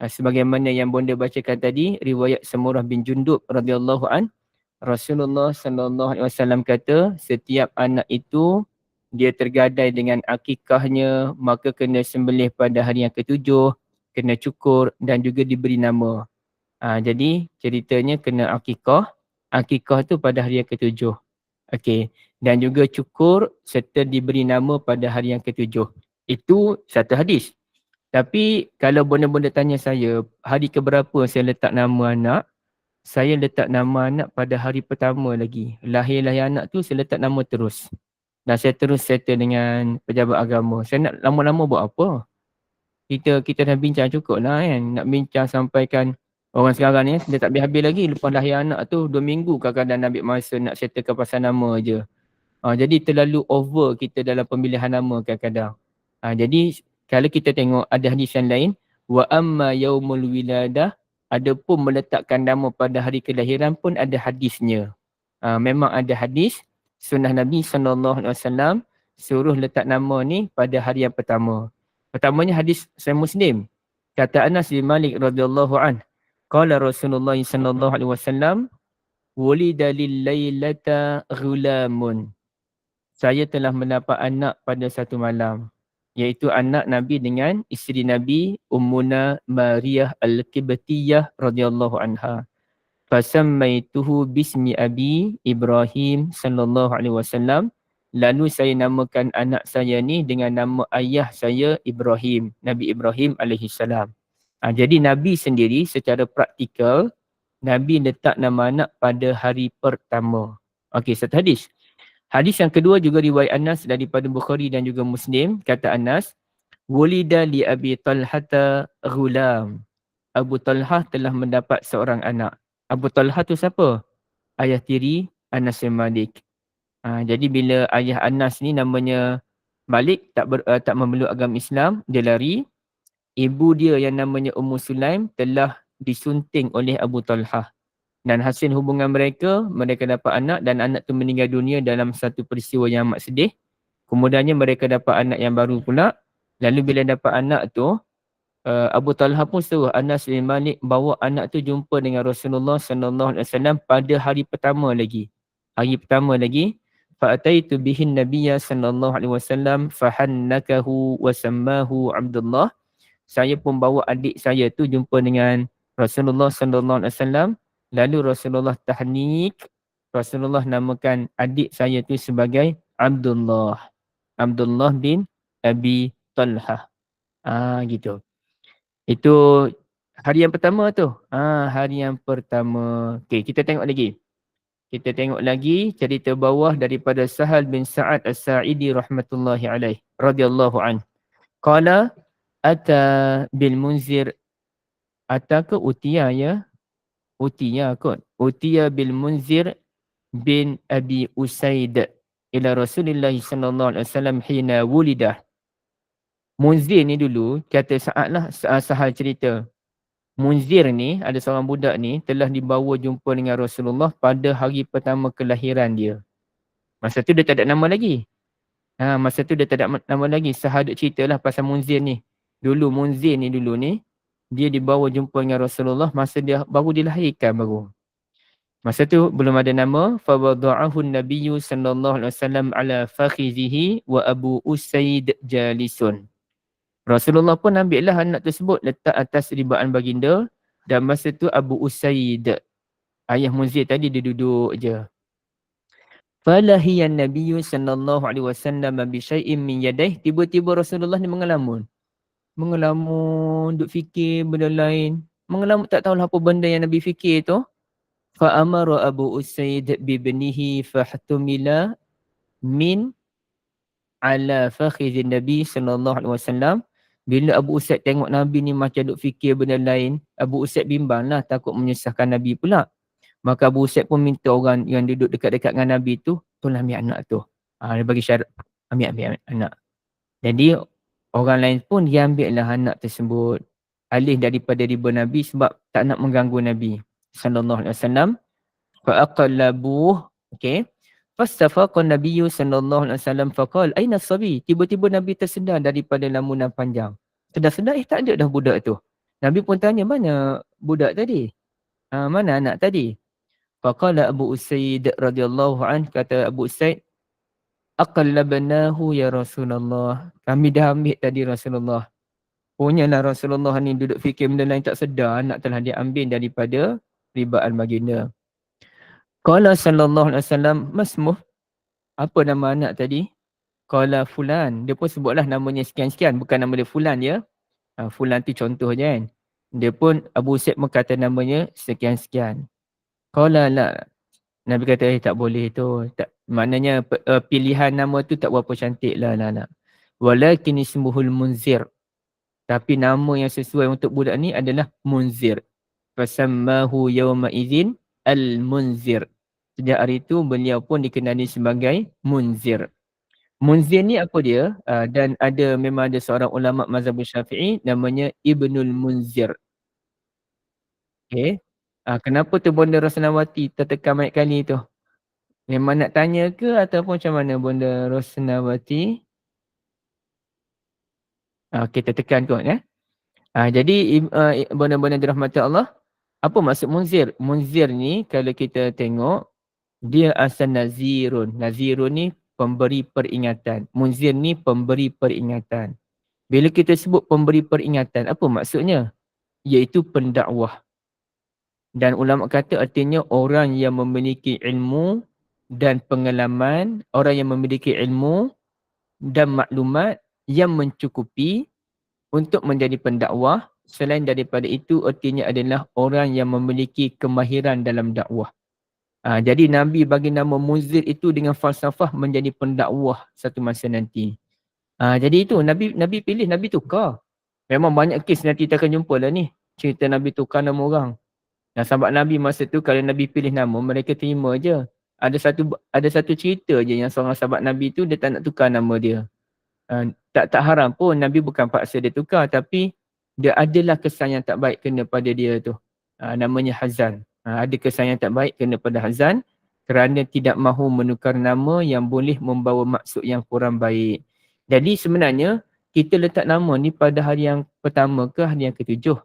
sebagaimana yang Bonda bacakan tadi, riwayat Samurah bin Jundub radhiyallahu an, Rasulullah sallallahu alaihi wasallam kata, setiap anak itu dia tergadai dengan akikahnya, maka kena sembelih pada hari yang ke-7, kena cukur dan juga diberi nama. Jadi ceritanya kena akikah. Akikah tu pada hari yang ke-7. Okey. Dan juga cukur serta diberi nama pada hari yang ke-7. Itu satu hadis. Tapi kalau Bonda-Bonda tanya saya, hari keberapa saya letak nama anak, saya letak nama anak pada hari pertama lagi. Lahir anak tu saya letak nama terus. Dan saya terus settle dengan pejabat agama. Saya nak lama-lama buat apa? Kita dah bincang cukup lah kan. Nak bincang sampaikan orang sekarang ni dia tak habis-habis lagi. Lepas lahir anak tu 2 minggu kadang-kadang ambil masa nak settlekan pasal nama je. Jadi terlalu over kita dalam pemilihan nama kadang-kadang. Jadi kalau kita tengok ada hadis yang lain, wa amma yaumul wiladah, ada pun meletakkan nama pada hari kelahiran pun ada hadisnya. Memang ada hadis sunnah Nabi SAW suruh letak nama ni pada hari yang pertama. Pertamanya hadis Sahih Muslim. Kata Anas bin Malik radhiyallahu an, qala Rasulullah sallallahu alaihi wasallam, wulida lil lailata ghulamun. Saya telah mendapat anak pada satu malam, iaitu anak Nabi dengan isteri Nabi Ummuna Maria Al-Qibtiyah radhiyallahu anha. Fasammaituhu bismi abi Ibrahim sallallahu alaihi wasallam. Lalu saya namakan anak saya ni dengan nama ayah saya Ibrahim, Nabi Ibrahim alaihi salam. Jadi Nabi sendiri secara praktikal Nabi letak nama anak pada hari pertama. Okey, satu hadis. Hadis yang kedua juga riwayat Anas daripada Bukhari dan juga Muslim. Kata Anas, wulida li Abi Talhata ghulam. Abu Talhah telah mendapat seorang anak. Abu Talhah tu siapa? Ayah tiri Anas bin Malik. Jadi bila ayah Anas ni namanya Malik, tak memeluk agama Islam, dia lari. ibu dia yang namanya Ummu Sulaim telah disunting oleh Abu Talhah. Dan hasil hubungan mereka, mereka dapat anak dan anak tu meninggal dunia dalam satu peristiwa yang amat sedih. Kemudiannya mereka dapat anak yang baru pula. Lalu bila dapat anak tu, Abu Talhah pun suruh Anas bin Malik bawa anak tu jumpa dengan Rasulullah SAW pada hari pertama lagi. Hari pertama lagi, fa'ataitu bihin nabiyya sallallahu alaihi wasallam fahannakahu wa sammahu Abdullah. Saya pun bawa adik saya tu jumpa dengan Rasulullah sallallahu alaihi wasallam. Lalu Rasulullah tahnik. Rasulullah namakan adik saya tu sebagai Abdullah. Abdullah bin Abi Talhah. Gitu. Itu hari yang pertama tu. Hari yang pertama. Okey, kita tengok lagi. Kita tengok lagi cerita bawah daripada Sahal bin Sa'ad As-Sa'idi rahmatullahi alaih. Radiyallahu an. Qala ata bil Munzir. Ata ke utia ya? Utia kot. Utia bil Munzir bin Abi Usaid ila Rasulullah sallallahu alaihi wasallam hina wulidah. Munzir ni dulu, kata Sa'ad lah, Sahal cerita. Munzir ni, ada seorang budak ni, telah dibawa jumpa dengan Rasulullah pada hari pertama kelahiran dia. Masa tu dia tak ada nama lagi. Masa tu dia tak ada nama lagi. Sahal duk cerita lah pasal Munzir ni. Dulu Munzir ni dulu ni, dia dibawa jumpa dengan Rasulullah masa dia baru dilahirkan baru. Masa tu belum ada nama. Fawada'ahu an-nabiyyu sallallahu alaihi wasallam ala fakhizihi wa Abu Usaid jalisun. Rasulullah pun ambil lah anak tersebut letak atas ribaan baginda dan masa tu Abu Usaid, ayah Munzir tadi, dia duduk je. Falahiyan Nabiyyu sallallahu alaihi wasallam bi syai'in min yadayhi. Tiba-tiba Rasulullah ni mengelamun. Mengelamun, duk fikir benda lain. Mengelamun, tak tahulah apa benda yang Nabi fikir tu. Fa amara Abu Usaid bi ibnihi fahtumila min ala fakhizin Nabi sallallahu alaihi wasallam. Bila Abu Usaid tengok Nabi ni macam duk fikir benda lain, Abu Usaid bimbang lah, takut menyusahkan Nabi pula. Maka Abu Usaid pun minta orang yang duduk dekat-dekat dengan Nabi tu, tolong ambil anak tu. Dia bagi syarat, ambil anak. Jadi orang lain pun dia ambil lah anak tersebut. Alih daripada riba Nabi sebab tak nak mengganggu Nabi sallallahu alaihi wasallam. Fa'aqallabuh. Okay. Fastafaqan Nabiyyu sallallahu alaihi wasallam faqal aina as-sabi. Tiba-tiba Nabi tersedar daripada lamunan panjang. Sedar-sedar tak ada dah budak tu. Nabi pun tanya, mana budak tadi? Mana anak tadi? Faqala Abu Usaid radhiyallahu an, kata Abu Usaid, aqallabnahu ya Rasulullah. Kami dah ambil tadi Rasulullah. Punyalah Rasulullah ni duduk fikir benda lain, tak sedar anak telah diambil daripada ribaan baginda. Qala sallallahu alaihi wasallam, masmuh, apa nama anak tadi? Qala fulan. Dia pun sebutlah namanya sekian-sekian, bukan nama dia fulan ya. Fulan tu contoh je kan. Dia pun Abu Usaid kata namanya sekian-sekian. Qala la. Nabi kata tak boleh tu. Maknanya pilihan nama tu tak berapa cantik lah. Walakin ismuhul Munzir. Tapi nama yang sesuai untuk budak ni adalah Munzir. Fasammahu yawma idzin Al-Munzir. Sejak hari itu beliau pun dikenali sebagai Munzir. Munzir ni apa dia? Dan memang ada seorang ulama mazhab Syafi'i namanya Ibnul Munzir. Okay. Kenapa tu Bonda Rosnawati tertekan banyak kali tu? Memang nak tanya ke ataupun macam mana Bonda Rosnawati? Kita tekan kot ya. Jadi Bonda-bonda dirahmati Allah, apa maksud Munzir? Munzir ni kalau kita tengok, dia asal nazirun. Nazirun ni pemberi peringatan. Munzir ni pemberi peringatan. Bila kita sebut pemberi peringatan, apa maksudnya? Iaitu pendakwah. Dan ulama kata artinya orang yang memiliki ilmu dan pengalaman, orang yang memiliki ilmu dan maklumat yang mencukupi untuk menjadi pendakwah. Selain daripada itu, artinya adalah orang yang memiliki kemahiran dalam dakwah. Jadi Nabi bagi nama Munzir itu dengan falsafah menjadi pendakwah satu masa nanti. Jadi itu Nabi pilih, Nabi tukar. Memang banyak kes nanti kita akan jumpa lah ni. Cerita Nabi tukar nama orang. Dan sahabat Nabi masa tu kalau Nabi pilih nama, mereka terima je. Ada satu cerita je yang seorang sahabat Nabi tu dia tak nak tukar nama dia. Tak haram pun, Nabi bukan paksa dia tukar, tapi dia adalah kesan yang tak baik kena pada dia tu. Namanya hazan. Ada kesan yang tak baik kena pada hazan kerana tidak mahu menukar nama yang boleh membawa maksud yang kurang baik. Jadi sebenarnya kita letak nama ni pada hari yang pertama ke hari yang ketujuh.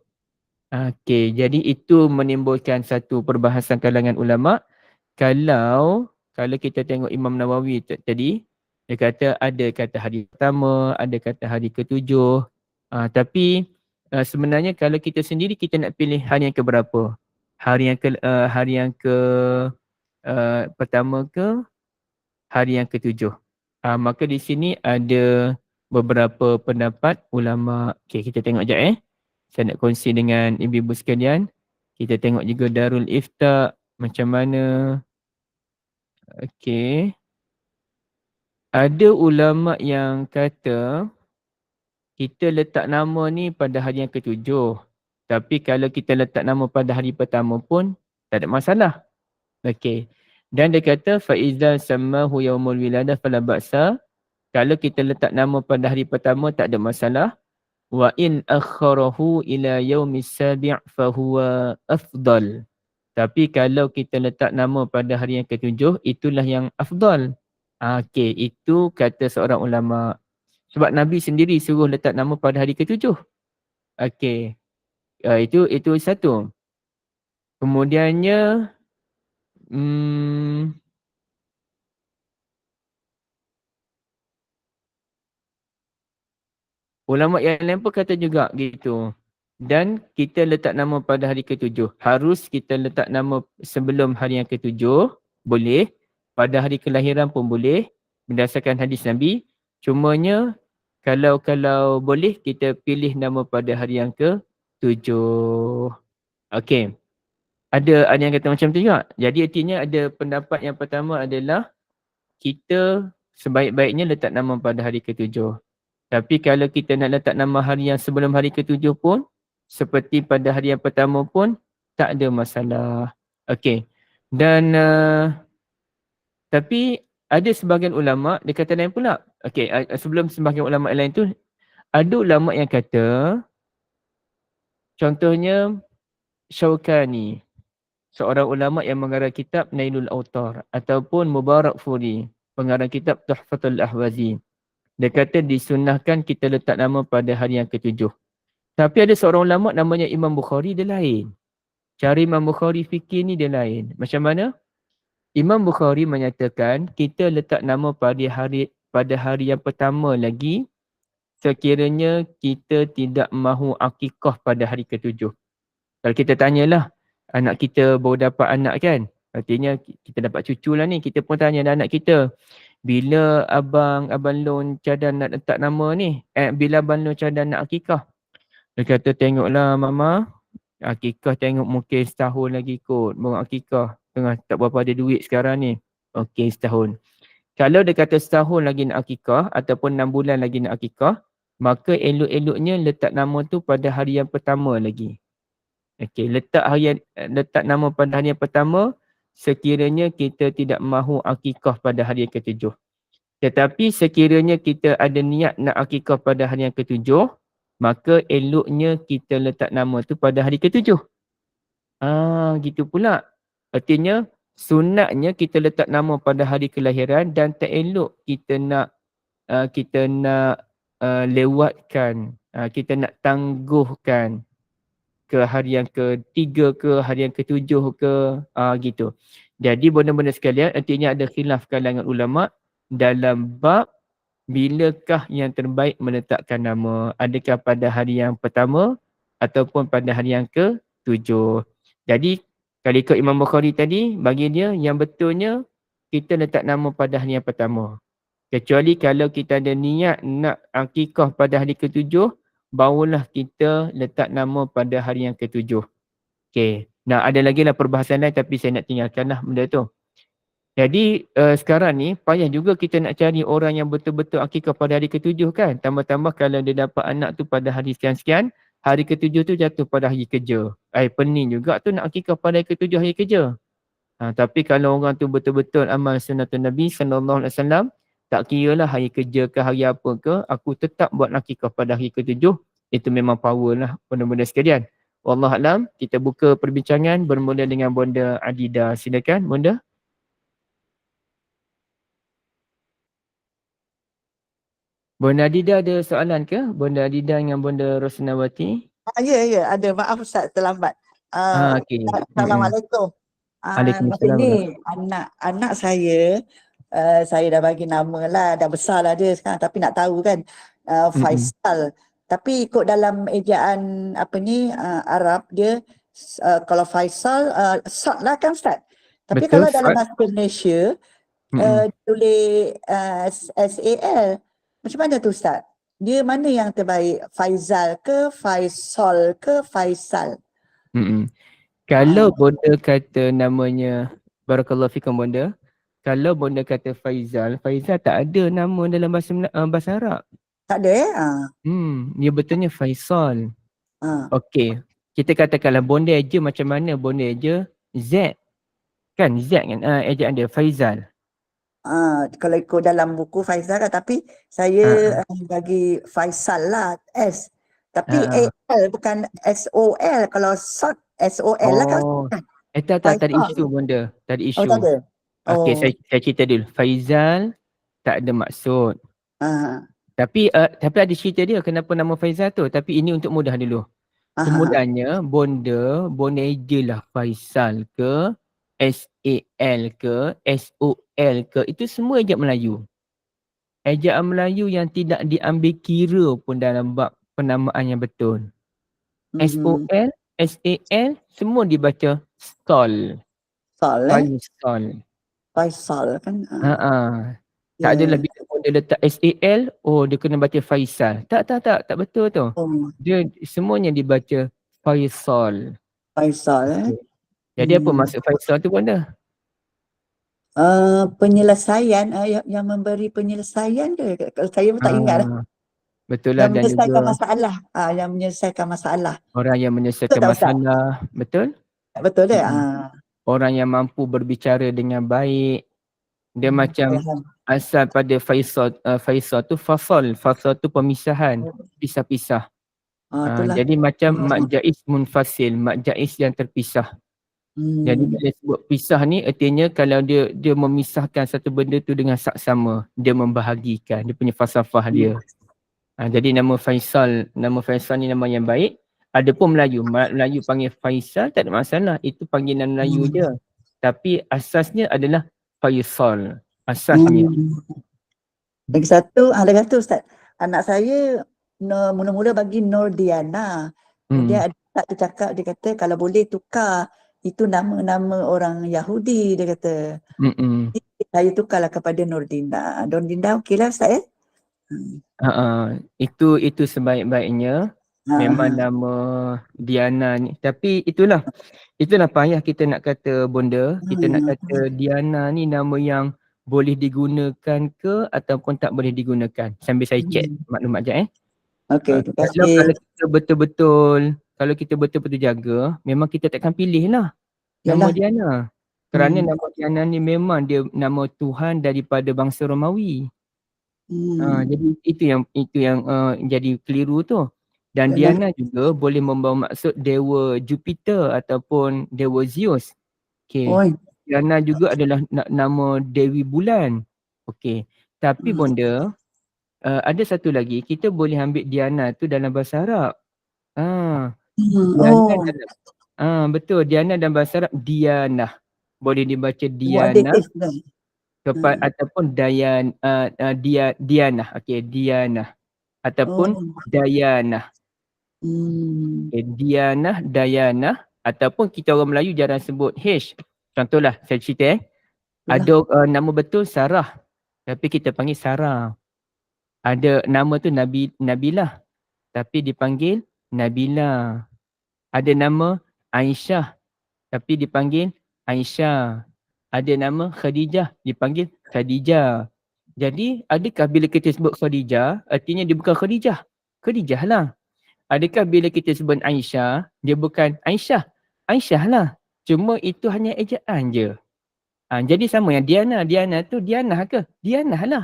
Okey, jadi itu menimbulkan satu perbahasan kalangan ulama. Kalau kita tengok Imam Nawawi tadi, dia kata ada kata hari pertama, ada kata hari ketujuh. Tapi sebenarnya kalau kita sendiri kita nak pilih hari yang keberapa? Hari yang ke pertama ke hari yang ketujuh. Maka di sini ada beberapa pendapat ulama. Okey, kita tengok sekejap Saya nak kongsi dengan ibu-ibu sekalian. Kita tengok juga Darul Ifta macam mana. Okey. Ada ulama yang kata kita letak nama ni pada hari yang ketujuh. Tapi kalau kita letak nama pada hari pertama pun tak ada masalah. Okey. Dan dia kata faiza sammahu yaumul wiladah fala ba'sa. Kalau kita letak nama pada hari pertama tak ada masalah. Wa in akharahu ila yaumis sabi' fa huwa afdal. Tapi kalau kita letak nama pada hari yang ketujuh, itulah yang afdal. Okey, itu kata seorang ulama. Sebab Nabi sendiri suruh letak nama pada hari ketujuh. Okey. Itu satu. Kemudiannya ulama yang lain pun kata juga gitu. Dan kita letak nama pada hari ketujuh. Harus kita letak nama sebelum hari yang ketujuh. Boleh. Pada hari kelahiran pun boleh. Berdasarkan hadis Nabi. Cumanya kalau boleh kita pilih nama pada hari yang ketujuh. Okey. Ada yang kata macam tu juga. Jadi artinya ada pendapat yang pertama adalah kita sebaik-baiknya letak nama pada hari ketujuh. Tapi kalau kita nak letak nama hari yang sebelum hari ketujuh pun, seperti pada hari yang pertama pun, tak ada masalah. Okey. Dan tapi ada sebahagian ulama, dia kata lain pula. Okey, sebelum sebahagian ulama lain tu, ada ulama yang kata, contohnya Syaukani, seorang ulama yang mengarang kitab Nailul Autar, ataupun Mubarak Furi, pengarang kitab Tuhfatul Ahwazi. Dia kata disunnahkan kita letak nama pada hari yang ketujuh. Tapi ada seorang ulama namanya Imam Bukhari, dia lain. Cara Imam Bukhari fikir ni dia lain. Macam mana? Imam Bukhari menyatakan kita letak nama pada hari yang pertama lagi sekiranya kita tidak mahu akikah pada hari ketujuh. Kalau kita tanyalah, anak kita baru dapat anak kan? Artinya kita dapat cucu lah ni. Kita pun tanya anak kita, bila Abang Long cadang nak letak nama ni? Bila Abang Long cadang nak akikah? Dia kata, tengoklah Mama, akikah tengok mungkin setahun lagi kot. Baru akikah. Tengah tak berapa ada duit sekarang ni. Okey, setahun. Kalau dia kata setahun lagi nak akikah ataupun 6 bulan lagi nak akikah, maka elok-eloknya letak nama tu pada hari yang pertama lagi. Okey, letak nama pada hari yang pertama sekiranya kita tidak mahu akikah pada hari yang ketujuh. Tetapi sekiranya kita ada niat nak akikah pada hari yang ketujuh, maka eloknya kita letak nama tu pada hari ketujuh. Gitu pula. Artinya sunatnya kita letak nama pada hari kelahiran dan tak elok kita nak lewatkan, kita nak tangguhkan ke hari yang ketiga ke hari yang ketujuh ke gitu. Jadi benda-benda sekalian artinya ada khilaf kalangan ulama dalam bab bilakah yang terbaik meletakkan nama, adakah pada hari yang pertama ataupun pada hari yang ketujuh. Jadi kalau ikut Imam Bukhari tadi, bagi dia yang betulnya kita letak nama pada hari yang pertama. Kecuali kalau kita ada niat nak akikah pada hari ketujuh, barulah kita letak nama pada hari yang ketujuh. Okey. Nah, ada lagi lah perbahasan lain tapi saya nak tinggalkan lah benda tu. Jadi sekarang ni payah juga kita nak cari orang yang betul-betul akikah pada hari ketujuh kan. Tambah-tambah kalau dia dapat anak tu pada hari sekian-sekian, hari ketujuh tu jatuh pada hari kerja. Pening juga tu nak akikah pada hari ketujuh hari kerja. Tapi kalau orang tu betul-betul amal sunnatun Nabi SAW, tak kira lah hari kerja ke hari apa ke, aku tetap buat akikah pada hari ketujuh Itu memang power lah benda-benda sekalian. Wallahualam, kita buka perbincangan bermula dengan Bonda Adida. Silakan Bonda. Bonda Adida ada soalan ke? Bonda Adida dengan Bonda Rosnawati? Ya, ada. Maaf Ustaz, terlambat. Okey. Assalamualaikum. Masa Waalaikumsalam. ni anak saya dah bagi nama lah, dah besar lah dia sekarang, tapi nak tahu kan, Faisal. Tapi ikut dalam ejaan Arab dia, kalau Faisal Sad lah kan Ustaz. Tapi Betul, kalau dalam Sad. bahasa Malaysia tulis SAL. Macam mana tu Ustaz? Dia mana yang terbaik? Faizal ke Faisal ke Faisal? Kalau Bonda kata namanya, Barakallahu fikum Bonda, kalau Bonda kata Faizal, Faizal tak ada nama dalam bahasa Arab. Tak ada Dia betulnya Faisal. Okey. Kita katakanlah Bonda eja macam mana? Bonda eja Z. Kan Z kan ejaan dia Faizal. Kalau ikut dalam buku Faizal kan, tapi saya bagi Faisal lah S. Tapi AL bukan SOL. Kalau SOL SOL lah kan. Tak ada isu Bonda. Tak ada isu. Tak ada. Okey, saya cerita dulu. Faizal tak ada maksud. Tapi ada cerita dia kenapa nama Faizal tu. Tapi ini untuk mudah dulu. Kemudiannya Bonda eja lah Faisal ke, SAL ke, SOL ke, itu semua ejaan Melayu. Ejaan Melayu yang tidak diambil kira pun dalam bab penamaan yang betul. SOL, SAL, semua dibaca Sol. Faisal. Faisal kan. Tak adalah bila Bonda letak SAL, dia kena baca Faisal. Tak betul tu. Dia semuanya dibaca Faisal. Jadi apa maksud Faisal tu Bonda? Penyelesaian yang memberi penyelesaian ke? Saya pun tak ingat. Betul lah. Yang menyelesaikan masalah. Yang menyelesaikan masalah. Orang yang menyelesaikan masalah. Betul? Betul deh. Orang yang mampu berbicara dengan baik. Dia macam asal pada Faisal tu fasal. Fasal tu pemisahan. Pisah-pisah. Jadi macam mak jais munfasil. Mak jais yang terpisah. Jadi bila sebut pisah ni artinya kalau dia memisahkan satu benda tu dengan saksama, dia membahagikan, dia punya falsafah dia. Jadi nama Faisal ni nama yang baik. Adapun Melayu panggil Faisal tak ada masalah, itu panggilan Melayu je. Tapi asasnya adalah Faisal. Asasnya. Lagi satu Ustaz. Anak saya mula-mula bagi Nordiana. Dia ada cakap, dia kata kalau boleh tukar itu nama-nama orang Yahudi, dia kata. Saya tukarlah kepada Nordinda. Nordinda okeylah Ustaz Itu sebaik-baiknya. Memang nama Diana ni. Tapi itulah payah kita nak kata Bonda. Kita nak kata Diana ni nama yang boleh digunakan ke ataupun tak boleh digunakan. Sambil saya check maklumat sekejap Okey, terima kasih. Kalau kita betul-betul jaga, memang kita takkan pilih lah nama Diana. Kerana nama Diana ni memang dia nama Tuhan daripada bangsa Romawi. Jadi itu yang jadi keliru tu. Dan Diana juga boleh membawa maksud dewa Jupiter ataupun dewa Zeus. Okey. Diana juga adalah nama Dewi Bulan. Okey. Tapi Bonda, ada satu lagi, kita boleh ambil Diana tu dalam bahasa Arab. Betul, Diana dalam bahasa Arab Dianah. Boleh dibaca Diana ataupun Dianah. Okey, Dianah ataupun Dayanah. Dianah, Dayanah, ataupun kita orang Melayu jarang sebut H. Contohlah saya cerita ada nama betul Sarah, tapi kita panggil Sarah. Ada nama tu Nabilah, tapi dipanggil Nabila. Ada nama Aisyah, tapi dipanggil Aisyah. Ada nama Khadijah, dipanggil Khadijah. Jadi adakah bila kita sebut Khadijah, artinya dia bukan Khadijah? Khadijah lah. Adakah bila kita sebut Aisyah, dia bukan Aisyah? Aisyah lah. Cuma itu hanya ejaan je. Jadi sama yang Diana tu Dianah ke? Dianah lah.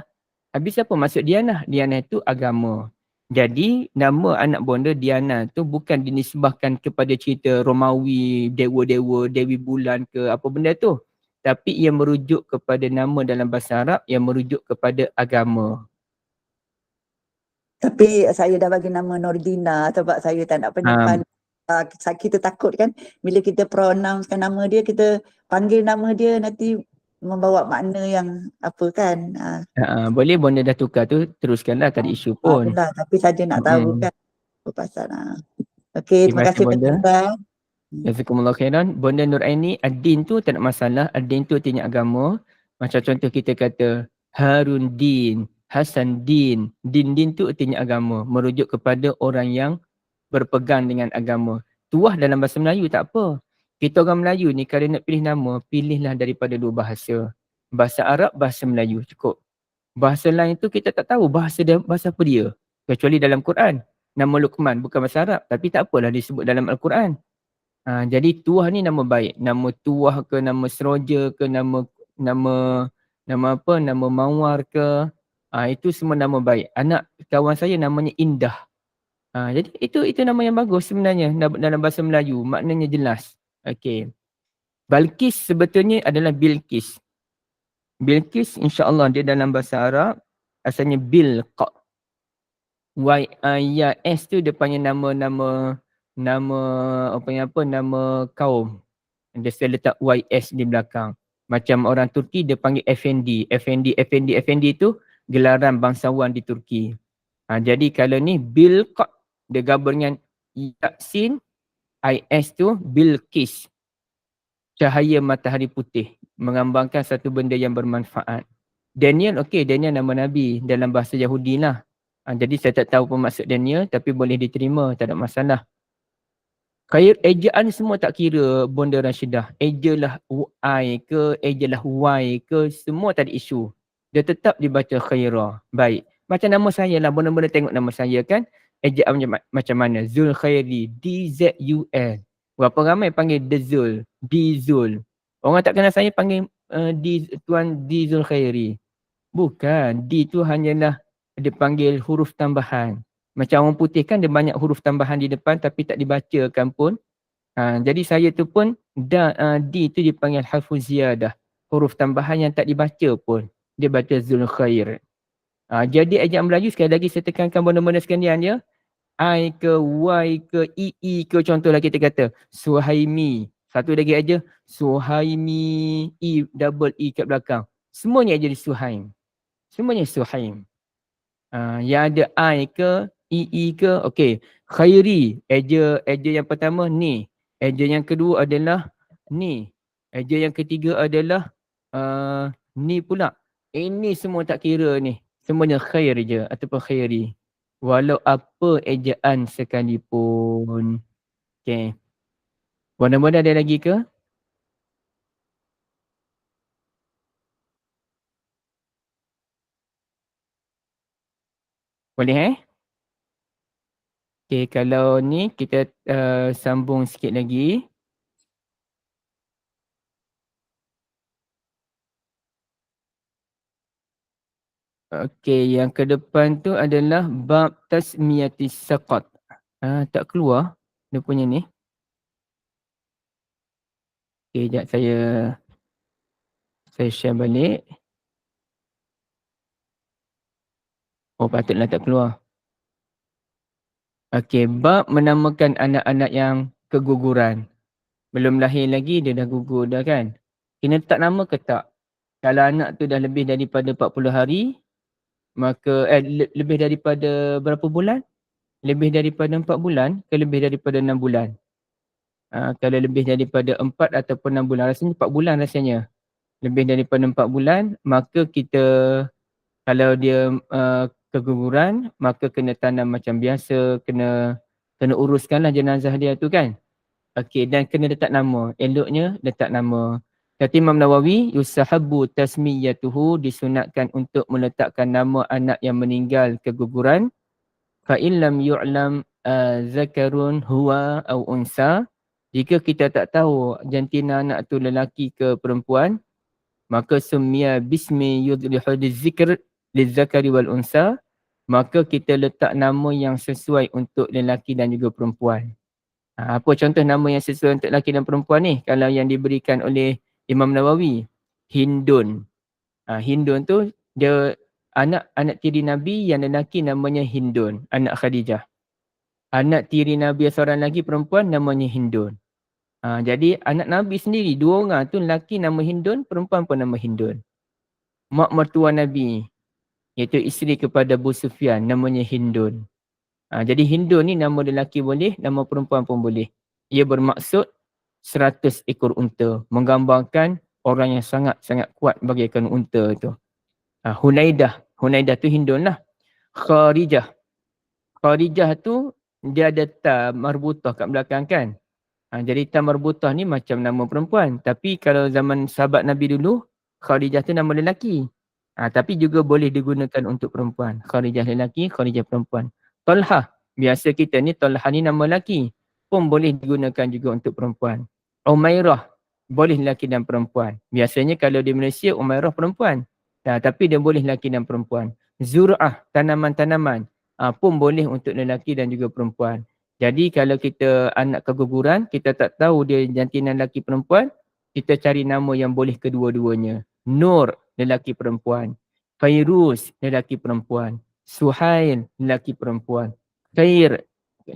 Habis apa maksud Dianah? Dianah itu agama. Jadi nama anak bonda Diana tu bukan dinisbahkan kepada cerita Romawi, dewa-dewa, Dewi Bulan ke apa benda tu. Tapi ia merujuk kepada nama dalam bahasa Arab yang merujuk kepada agama. Tapi saya dah bagi nama Nordina sebab saya tak nak penyimpan. Kita takut kan bila kita pronouncekan nama dia, kita panggil nama dia nanti membawa makna yang apa kan. Boleh bonda dah tukar tu, teruskanlah, tak ada isu pun. Itulah, tapi saja nak tahu kan apa pasal. Okey, terima kasih bonda. Pak. Jazakumullah khairan. Bonda Nuraini, ad-din tu tak ada masalah. Ad-din tu artinya agama. Macam contoh kita kata Harun Din, Hasan Din. Din tu artinya agama. Merujuk kepada orang yang berpegang dengan agama. Tuah dalam bahasa Melayu tak apa. Kita orang Melayu ni kalau nak pilih nama, pilihlah daripada dua bahasa. Bahasa Arab, bahasa Melayu. Cukup. Bahasa lain tu kita tak tahu bahasa apa dia. Kecuali dalam Quran. Nama Luqman bukan bahasa Arab. Tapi tak apalah disebut dalam Al-Quran. Jadi Tuah ni nama baik. Nama Tuah ke, nama Seroja ke, nama apa, nama Mawar ke. Itu semua nama baik. Anak kawan saya namanya Indah. Jadi itu nama yang bagus sebenarnya dalam bahasa Melayu. Maknanya jelas. Okey. Balkis sebetulnya adalah Bilqis. Bilqis insya-Allah dia dalam bahasa Arab asalnya Bilqa. Y-I-S tu dia panggil nama kaum. Dia letak YS di belakang. Macam orang Turki dia panggil Effendi. Effendi tu gelaran bangsawan di Turki. Jadi kalau ni Bilqa dia gabung dengan Yasin, IS tu Bilqis. Cahaya matahari putih. Mengambangkan satu benda yang bermanfaat. Daniel, Daniel nama Nabi dalam bahasa Yahudi lah. Jadi saya tak tahu apa maksud Daniel tapi boleh diterima, tak ada masalah. Ejaan semua tak kira bonda Rashidah. Ejalah I ke, ejalah Y ke, semua tak ada isu. Dia tetap dibaca Khairah. Baik. Macam nama saya lah, bonda-bonda tengok nama saya kan. Ejaan macam mana? Zul Khairi, D-Z-U-L. Berapa ramai panggil Dzul, D-Zul. Orang tak kenal saya panggil Tuan D-Zul Khairi. Bukan, D tu hanyalah dia panggil huruf tambahan. Macam orang putih kan dia banyak huruf tambahan di depan tapi tak dibacakan pun. Jadi saya tu pun D tu dipanggil harfuz ziyadah. Huruf tambahan yang tak dibaca pun. Dia baca Zul Khair. Jadi ejaan Melayu sekali lagi saya tekankan benda-benda sekalian ya. I ke Y ke I ke contohlah kita kata Suhaimi. Satu lagi aja Suhaimi, double E kat belakang. Semuanya jadi Suhaim. Semuanya Suhaim. Yang ada I ke I ke, Khairi, eja yang pertama ni. Eja yang kedua adalah ni. Eja yang ketiga adalah ni pula. Ini semua tak kira ni. Semuanya khair je ataupun khairi. Walau apa ejaan sekalipun. Okey. Mana-mana ada lagi ke? Boleh Okey, kalau ni kita sambung sikit lagi. Okey, yang ke depan tu adalah bab tasmiyatis saqat. Tak keluar dia punya ni. Okey, sekejap saya share balik. Oh, patutlah tak keluar. Okey, bab menamakan anak-anak yang keguguran. Belum lahir lagi dia dah gugur dah kan. Kena letak nama ke tak? Kalau anak tu dah lebih daripada 40 hari, maka lebih daripada berapa bulan? Lebih daripada 4 bulan ke lebih daripada 6 bulan? Kalau lebih daripada 4 ataupun 6 bulan, rasanya 4 bulan rasanya. Lebih daripada 4 bulan, maka kita kalau dia keguguran, maka kena tanam macam biasa, kena uruskanlah jenazah dia tu kan. Okey, dan kena letak nama. Eloknya letak nama. Kata Imam Nawawi, yusahabu tasmiyatuhu, disunatkan untuk meletakkan nama anak yang meninggal keguguran. Fa in lam yu'lam zakarun huwa au unsa. Jika kita tak tahu jantina anak tu lelaki ke perempuan, maka summiya bismi yudlihu lizikr lizakari wal unsa. maka kita letak nama yang sesuai untuk lelaki dan juga perempuan. Apa contoh nama yang sesuai untuk lelaki dan perempuan ni? Kalau yang diberikan oleh Imam Nawawi, Hindun. Hindun tu dia anak tiri Nabi yang lelaki namanya Hindun, anak Khadijah. Anak tiri Nabi seorang lagi perempuan namanya Hindun. Jadi anak Nabi sendiri, 2 orang tu lelaki nama Hindun, perempuan pun nama Hindun. Mak mertua Nabi, iaitu isteri kepada Abu Sufyan, namanya Hindun. Jadi Hindun ni nama lelaki boleh, nama perempuan pun boleh. Ia bermaksud 100 ekor unta, menggambarkan orang yang sangat-sangat kuat bagaikan unta tu. Hunaidah tu Hindun lah. Kharijah tu dia ada ta marbutah kat belakang kan. Jadi ta marbutah ni macam nama perempuan. Tapi kalau zaman sahabat Nabi dulu, Kharijah tu nama lelaki. Tapi juga boleh digunakan untuk perempuan. Kharijah lelaki, Kharijah perempuan. Talhah, biasa kita ni Talhah ni nama lelaki. Pun boleh digunakan juga untuk perempuan. Umairah, boleh lelaki dan perempuan. Biasanya kalau di Malaysia, Umairah perempuan. Tapi dia boleh lelaki dan perempuan. Zur'ah, tanaman-tanaman. Pun boleh untuk lelaki dan juga perempuan. Jadi kalau kita anak keguguran, kita tak tahu dia jantinan lelaki perempuan, kita cari nama yang boleh kedua-duanya. Nur, lelaki perempuan. Fairuz, lelaki perempuan. Suhail, lelaki perempuan. Khair,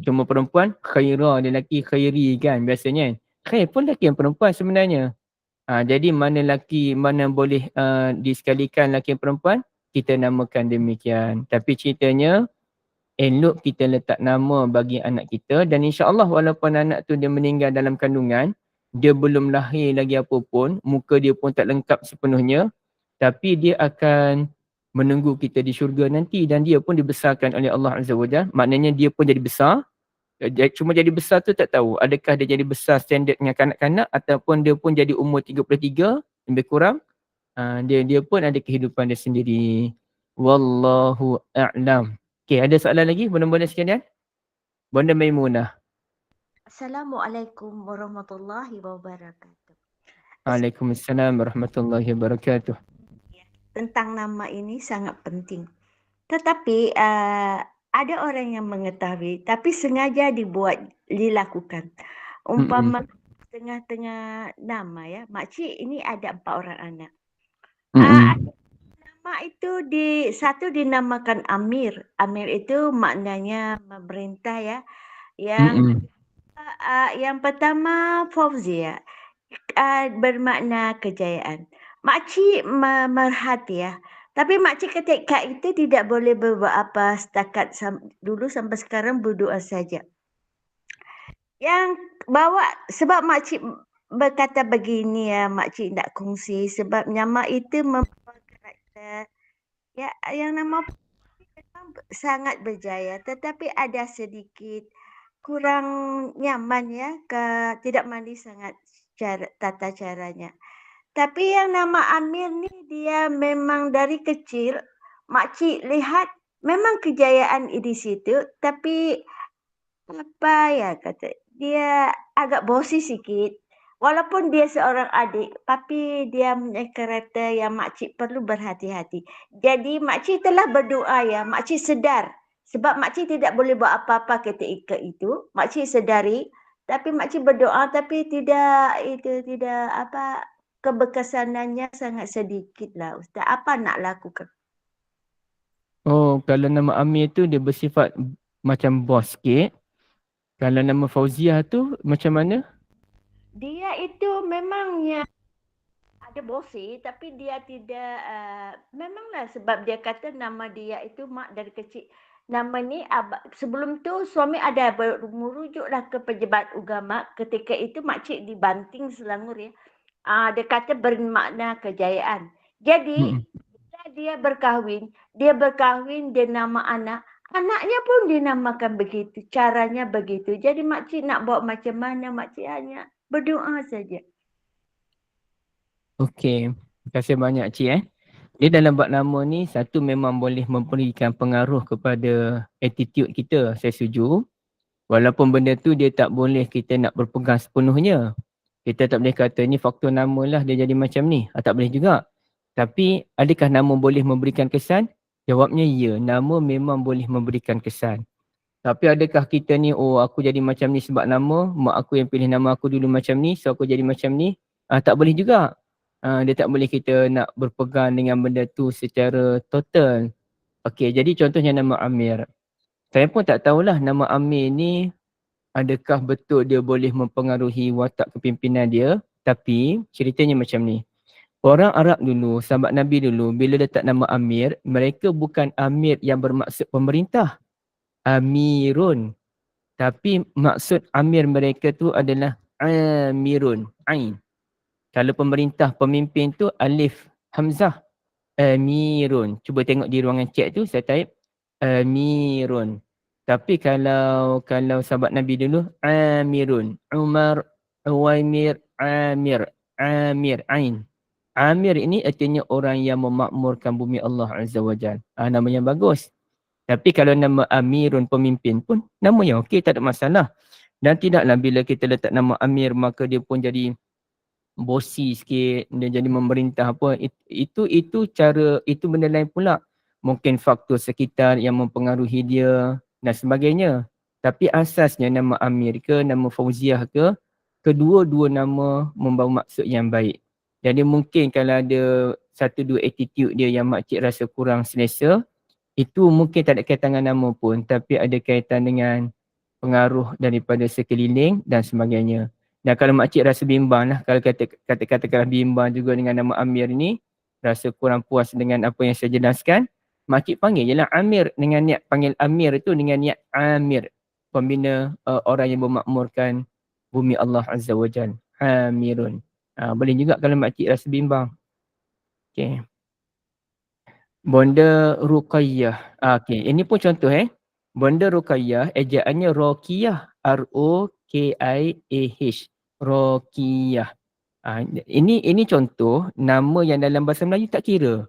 cuma perempuan. Khairah, lelaki. Khairi kan biasanya. Khair pun lelaki yang perempuan sebenarnya. Jadi mana lelaki, mana boleh disekalikan lelaki yang perempuan, kita namakan demikian. Tapi ceritanya, elok kita letak nama bagi anak kita dan insya-Allah walaupun anak tu dia meninggal dalam kandungan, dia belum lahir lagi apa pun, muka dia pun tak lengkap sepenuhnya, tapi dia akan menunggu kita di syurga nanti dan dia pun dibesarkan oleh Allah Azza wa Jalla. Maknanya dia pun jadi besar. Cuma jadi besar tu tak tahu adakah dia jadi besar standard dengan kanak-kanak ataupun dia pun jadi umur 33 lebih kurang. Dia pun ada kehidupan dia sendiri. Wallahu a'lam. Okey, ada soalan lagi bunda-bunda sekalian? Bunda Maimunah. Assalamualaikum warahmatullahi wabarakatuh. Waalaikumsalam warahmatullahi wabarakatuh. Tentang nama ini sangat penting. Tetapi ada orang yang mengetahui tapi sengaja dilakukan. Umpama tengah-tengah nama ya, makcik ini ada 4 orang anak. Nama itu satu dinamakan Amir. Amir itu maknanya memerintah ya. Yang pertama Fauzia, bermakna kejayaan. Makcik merhati ya. Tapi makcik ketika itu tidak boleh berbuat apa setakat dulu sampai sekarang berdoa saja. Yang sebab makcik berkata begini ya, makcik tidak kongsi sebab nama itu membawa karakter ya, yang nama sangat berjaya tetapi ada sedikit kurang nyaman ya, tidak mandi sangat tata caranya. Tapi yang nama Amir ni dia memang dari kecil makcik lihat memang kejayaan di situ, tapi apa ya kata dia agak bosi sikit. Walaupun dia seorang adik, tapi dia punya karakter yang makcik perlu berhati-hati. Jadi makcik telah berdoa ya, makcik sedar. Sebab makcik tidak boleh buat apa-apa ketika itu. Makcik sedari, tapi makcik berdoa tapi tidak keberkesanannya sangat sedikit lah Ustaz. Apa nak lakukan? Oh, kalau nama Amir tu dia bersifat macam bos sikit. Kalau nama Fauziah tu macam mana? Dia itu memangnya ada bosi tapi dia tidak memanglah sebab dia kata nama dia itu mak dari kecil. Nama ni sebelum tu suami ada merujuklah ke pejabat agama. Ketika itu makcik dibanting Selangor ya. Dia kata bermakna kejayaan. Jadi dia berkahwin dia nama anaknya pun dinamakan begitu, caranya begitu. Jadi makcik nak buat macam mana, makcik hanya berdoa saja. Okey, terima kasih banyak Cik. Dia dalam bab nama ni, satu memang boleh memberikan pengaruh kepada attitude kita, saya setuju. Walaupun benda tu dia tak boleh kita nak berpegang sepenuhnya. Kita tak boleh kata ni faktor nama lah dia jadi macam ni. Tak boleh juga. Tapi adakah nama boleh memberikan kesan? Jawabnya ya, nama memang boleh memberikan kesan. Tapi adakah kita ni, oh aku jadi macam ni sebab nama, mak aku yang pilih nama aku dulu macam ni, so aku jadi macam ni. Tak boleh juga. Dia tak boleh kita nak berpegang dengan benda tu secara total. Okey, jadi contohnya nama Amir. Saya pun tak tahulah nama Amir ni adakah betul dia boleh mempengaruhi watak kepimpinan dia. Tapi ceritanya macam ni. Orang Arab dulu, sahabat Nabi dulu, bila letak nama Amir, mereka bukan Amir yang bermaksud pemerintah. Amirun. Tapi maksud Amir mereka tu adalah Amirun. Ain. Kalau pemerintah, pemimpin tu alif hamzah. Amirun. Cuba tengok di ruangan chat tu, saya type Amirun. Tapi kalau sahabat Nabi dulu, Amirun. Umar, Uwaimir, Amir. Amir, Ain. Amir ini artinya orang yang memakmurkan bumi Allah Azza wa Jal. Nama yang bagus. Tapi kalau nama Amirun pemimpin pun, nama yang okey, tak ada masalah. Dan tidaklah bila kita letak nama Amir, maka dia pun jadi bosi sikit, dia jadi memerintah apa. Itu cara, itu benda lain pula. Mungkin faktor sekitar yang mempengaruhi dia dan sebagainya. Tapi asasnya nama Amir ke, nama Fauziah ke, kedua-dua nama membawa maksud yang baik. Jadi mungkin kalau ada satu dua attitude dia yang makcik rasa kurang selesa, itu mungkin tak ada kaitan dengan nama pun, tapi ada kaitan dengan pengaruh daripada sekeliling dan sebagainya. Dan kalau makcik rasa bimbang lah, kalau katakanlah bimbang juga dengan nama Amir ni, rasa kurang puas dengan apa yang saya jelaskan, makcik panggil je lah Amir dengan niat panggil Amir tu dengan niat Amir, pembina orang yang memakmurkan bumi Allah Azza wa Jal. Amirun. Boleh juga kalau makcik rasa bimbang. Okay. Bonda Ruqayyah. Okay, ini pun contoh Bonda Ruqayyah, ejaannya Roqiyah. R-O-K-I-A-H. Roqiyah. Ini contoh nama yang dalam bahasa Melayu tak kira.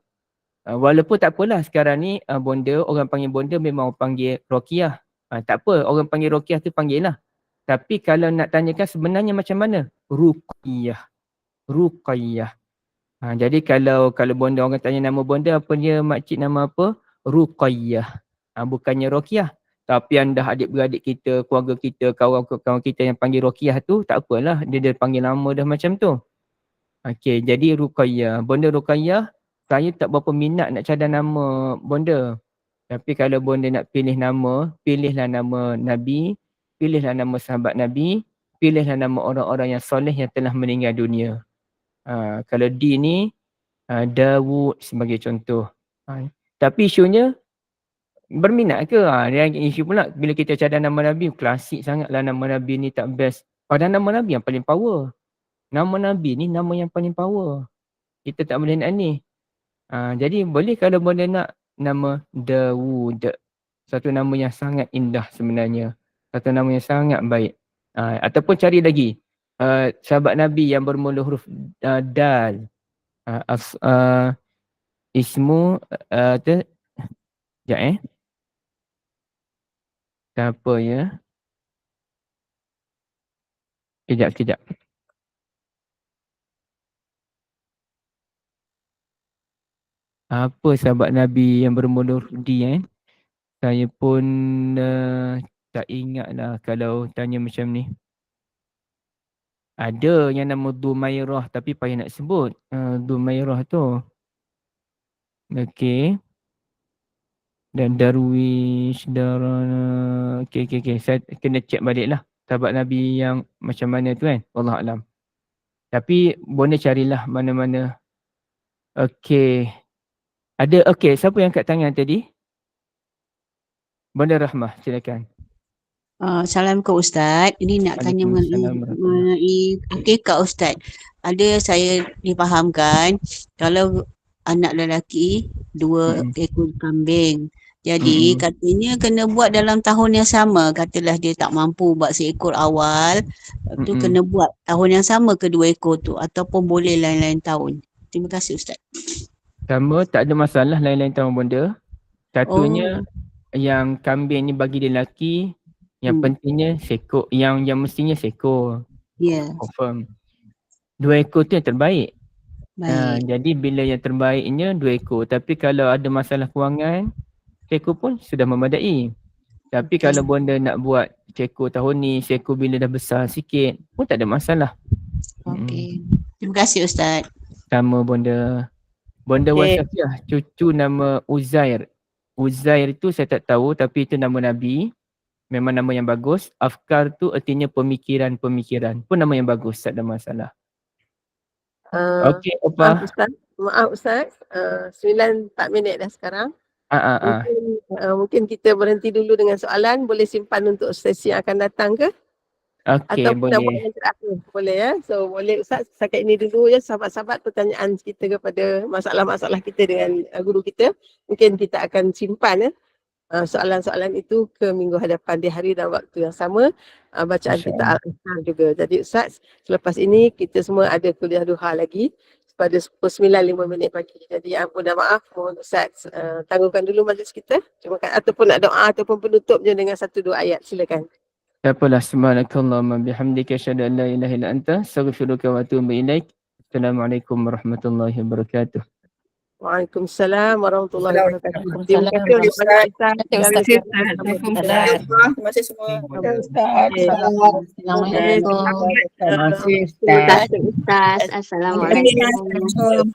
Walaupun tak apalah sekarang ni bonda, orang panggil bonda memang panggil Roqiyah. Tak apa, orang panggil Roqiyah tu panggil lah. Tapi kalau nak tanyakan sebenarnya macam mana? Ruqayyah. Ruqayyah. Jadi kalau bonda, orang tanya nama bonda apa dia, makcik nama apa? Ruqayyah. Bukannya Roqiyah. Tapi anda adik-beradik kita, keluarga kita, kawan-kawan kita yang panggil Roqiyah tu, tak apalah. Dia panggil nama dah macam tu. Okey, jadi Ruqayyah. Bonda Ruqayyah, saya tak berapa minat nak cadang nama bonda. Tapi kalau bonda nak pilih nama, pilihlah nama Nabi, pilihlah nama sahabat Nabi, pilihlah nama orang-orang yang soleh yang telah meninggal dunia. Kalau D ni, Dawud sebagai contoh. Tapi isunya, berminat ke? Yang isu pula, bila kita cadang nama Nabi, klasik sangatlah nama Nabi ni tak best. Padahal nama Nabi yang paling power. Nama Nabi ni nama yang paling power. Kita tak boleh nak ni. Jadi boleh kalau boleh nak nama Dawud. Satu nama yang sangat indah sebenarnya. Satu nama yang sangat baik. Ataupun cari lagi. Sahabat Nabi yang bermula huruf Dal. Ismu sekejap siapa ya? Kejap. Apa sahabat Nabi yang bermula huruf D Saya pun tak ingat lah kalau tanya macam ni. Ada yang nama Dumairah tapi payah nak sebut. Dumairah tu. Okey. Dan Darwish, Darana. Okey. Saya kena check balik lah. Sahabat Nabi yang macam mana tu kan. Wallahualam. Tapi boleh carilah mana-mana. Okey. Okey. Siapa yang kat tangan tadi? Bonda Rahmah, silakan. Assalamualaikum Ustaz. Ini nak tanya mengenai akikah Ustaz. Ada saya difahamkan kalau anak lelaki 2 ekor kambing. Jadi katanya kena buat dalam tahun yang sama. Katalah dia tak mampu buat seekor awal, tu kena buat tahun yang sama ke 2 ekor tu ataupun boleh lain-lain tahun. Terima kasih Ustaz. Sama, tak ada masalah lain-lain tahun bonda. Satunya yang kambing ni bagi dia lelaki, yang pentingnya seekor, yang mestinya seekor. Ya. Confirm. 2 ekor tu yang terbaik. Baik. Jadi bila yang terbaiknya 2 ekor. Tapi kalau ada masalah kewangan, seekor pun sudah memadai. Tapi Okey. kalau bonda nak buat seekor tahun ni, seekor bila dah besar sikit pun tak ada masalah. Okey. Terima kasih Ustaz. Sama bonda. Bonda Okey. Wasafiah, cucu nama Uzair. Uzair tu saya tak tahu tapi itu nama Nabi. Memang nama yang bagus. Afkar tu artinya pemikiran-pemikiran. Pun nama yang bagus, tak ada masalah. Okey, Maaf Opa. Ustaz. 9-4 minit dah sekarang. Mungkin kita berhenti dulu dengan soalan. Boleh simpan untuk sesi yang akan datang ke? Okey, Ataupun nak buat boleh. yang terakhir. Boleh ya? So boleh Ustaz, setakat ini dulu ya sahabat-sahabat pertanyaan kita kepada masalah-masalah kita dengan guru kita. Mungkin kita akan simpan soalan-soalan itu ke minggu hadapan di hari dan waktu yang sama. Bacaan kita Al-Ihsan juga. Jadi Ustaz, selepas ini kita semua ada kuliah duha lagi pada 9:05 pagi. Jadi ampun dan maaf, mohon Ustaz tangguhkan dulu majlis kita. Terima kasih. Ataupun nak doa ataupun penutupnya dengan 1-2 ayat. Silakan. Tak apalah. Subhanakallahumma bihamdika asyhadu an la ilaha illa anta astaghfiruka wa atubu ilaik. Assalamualaikum warahmatullahi wabarakatuh. Waalaikumsalam warahmatullahi wabarakatuh. Waalaikumsalam. Terima kasih Ustaz. Terima kasih, Ustaz. Terima kasih semua. Terima kasih Ustaz. Assalamualaikum. Terima kasih Terima kasih Ustaz. Assalamualaikum.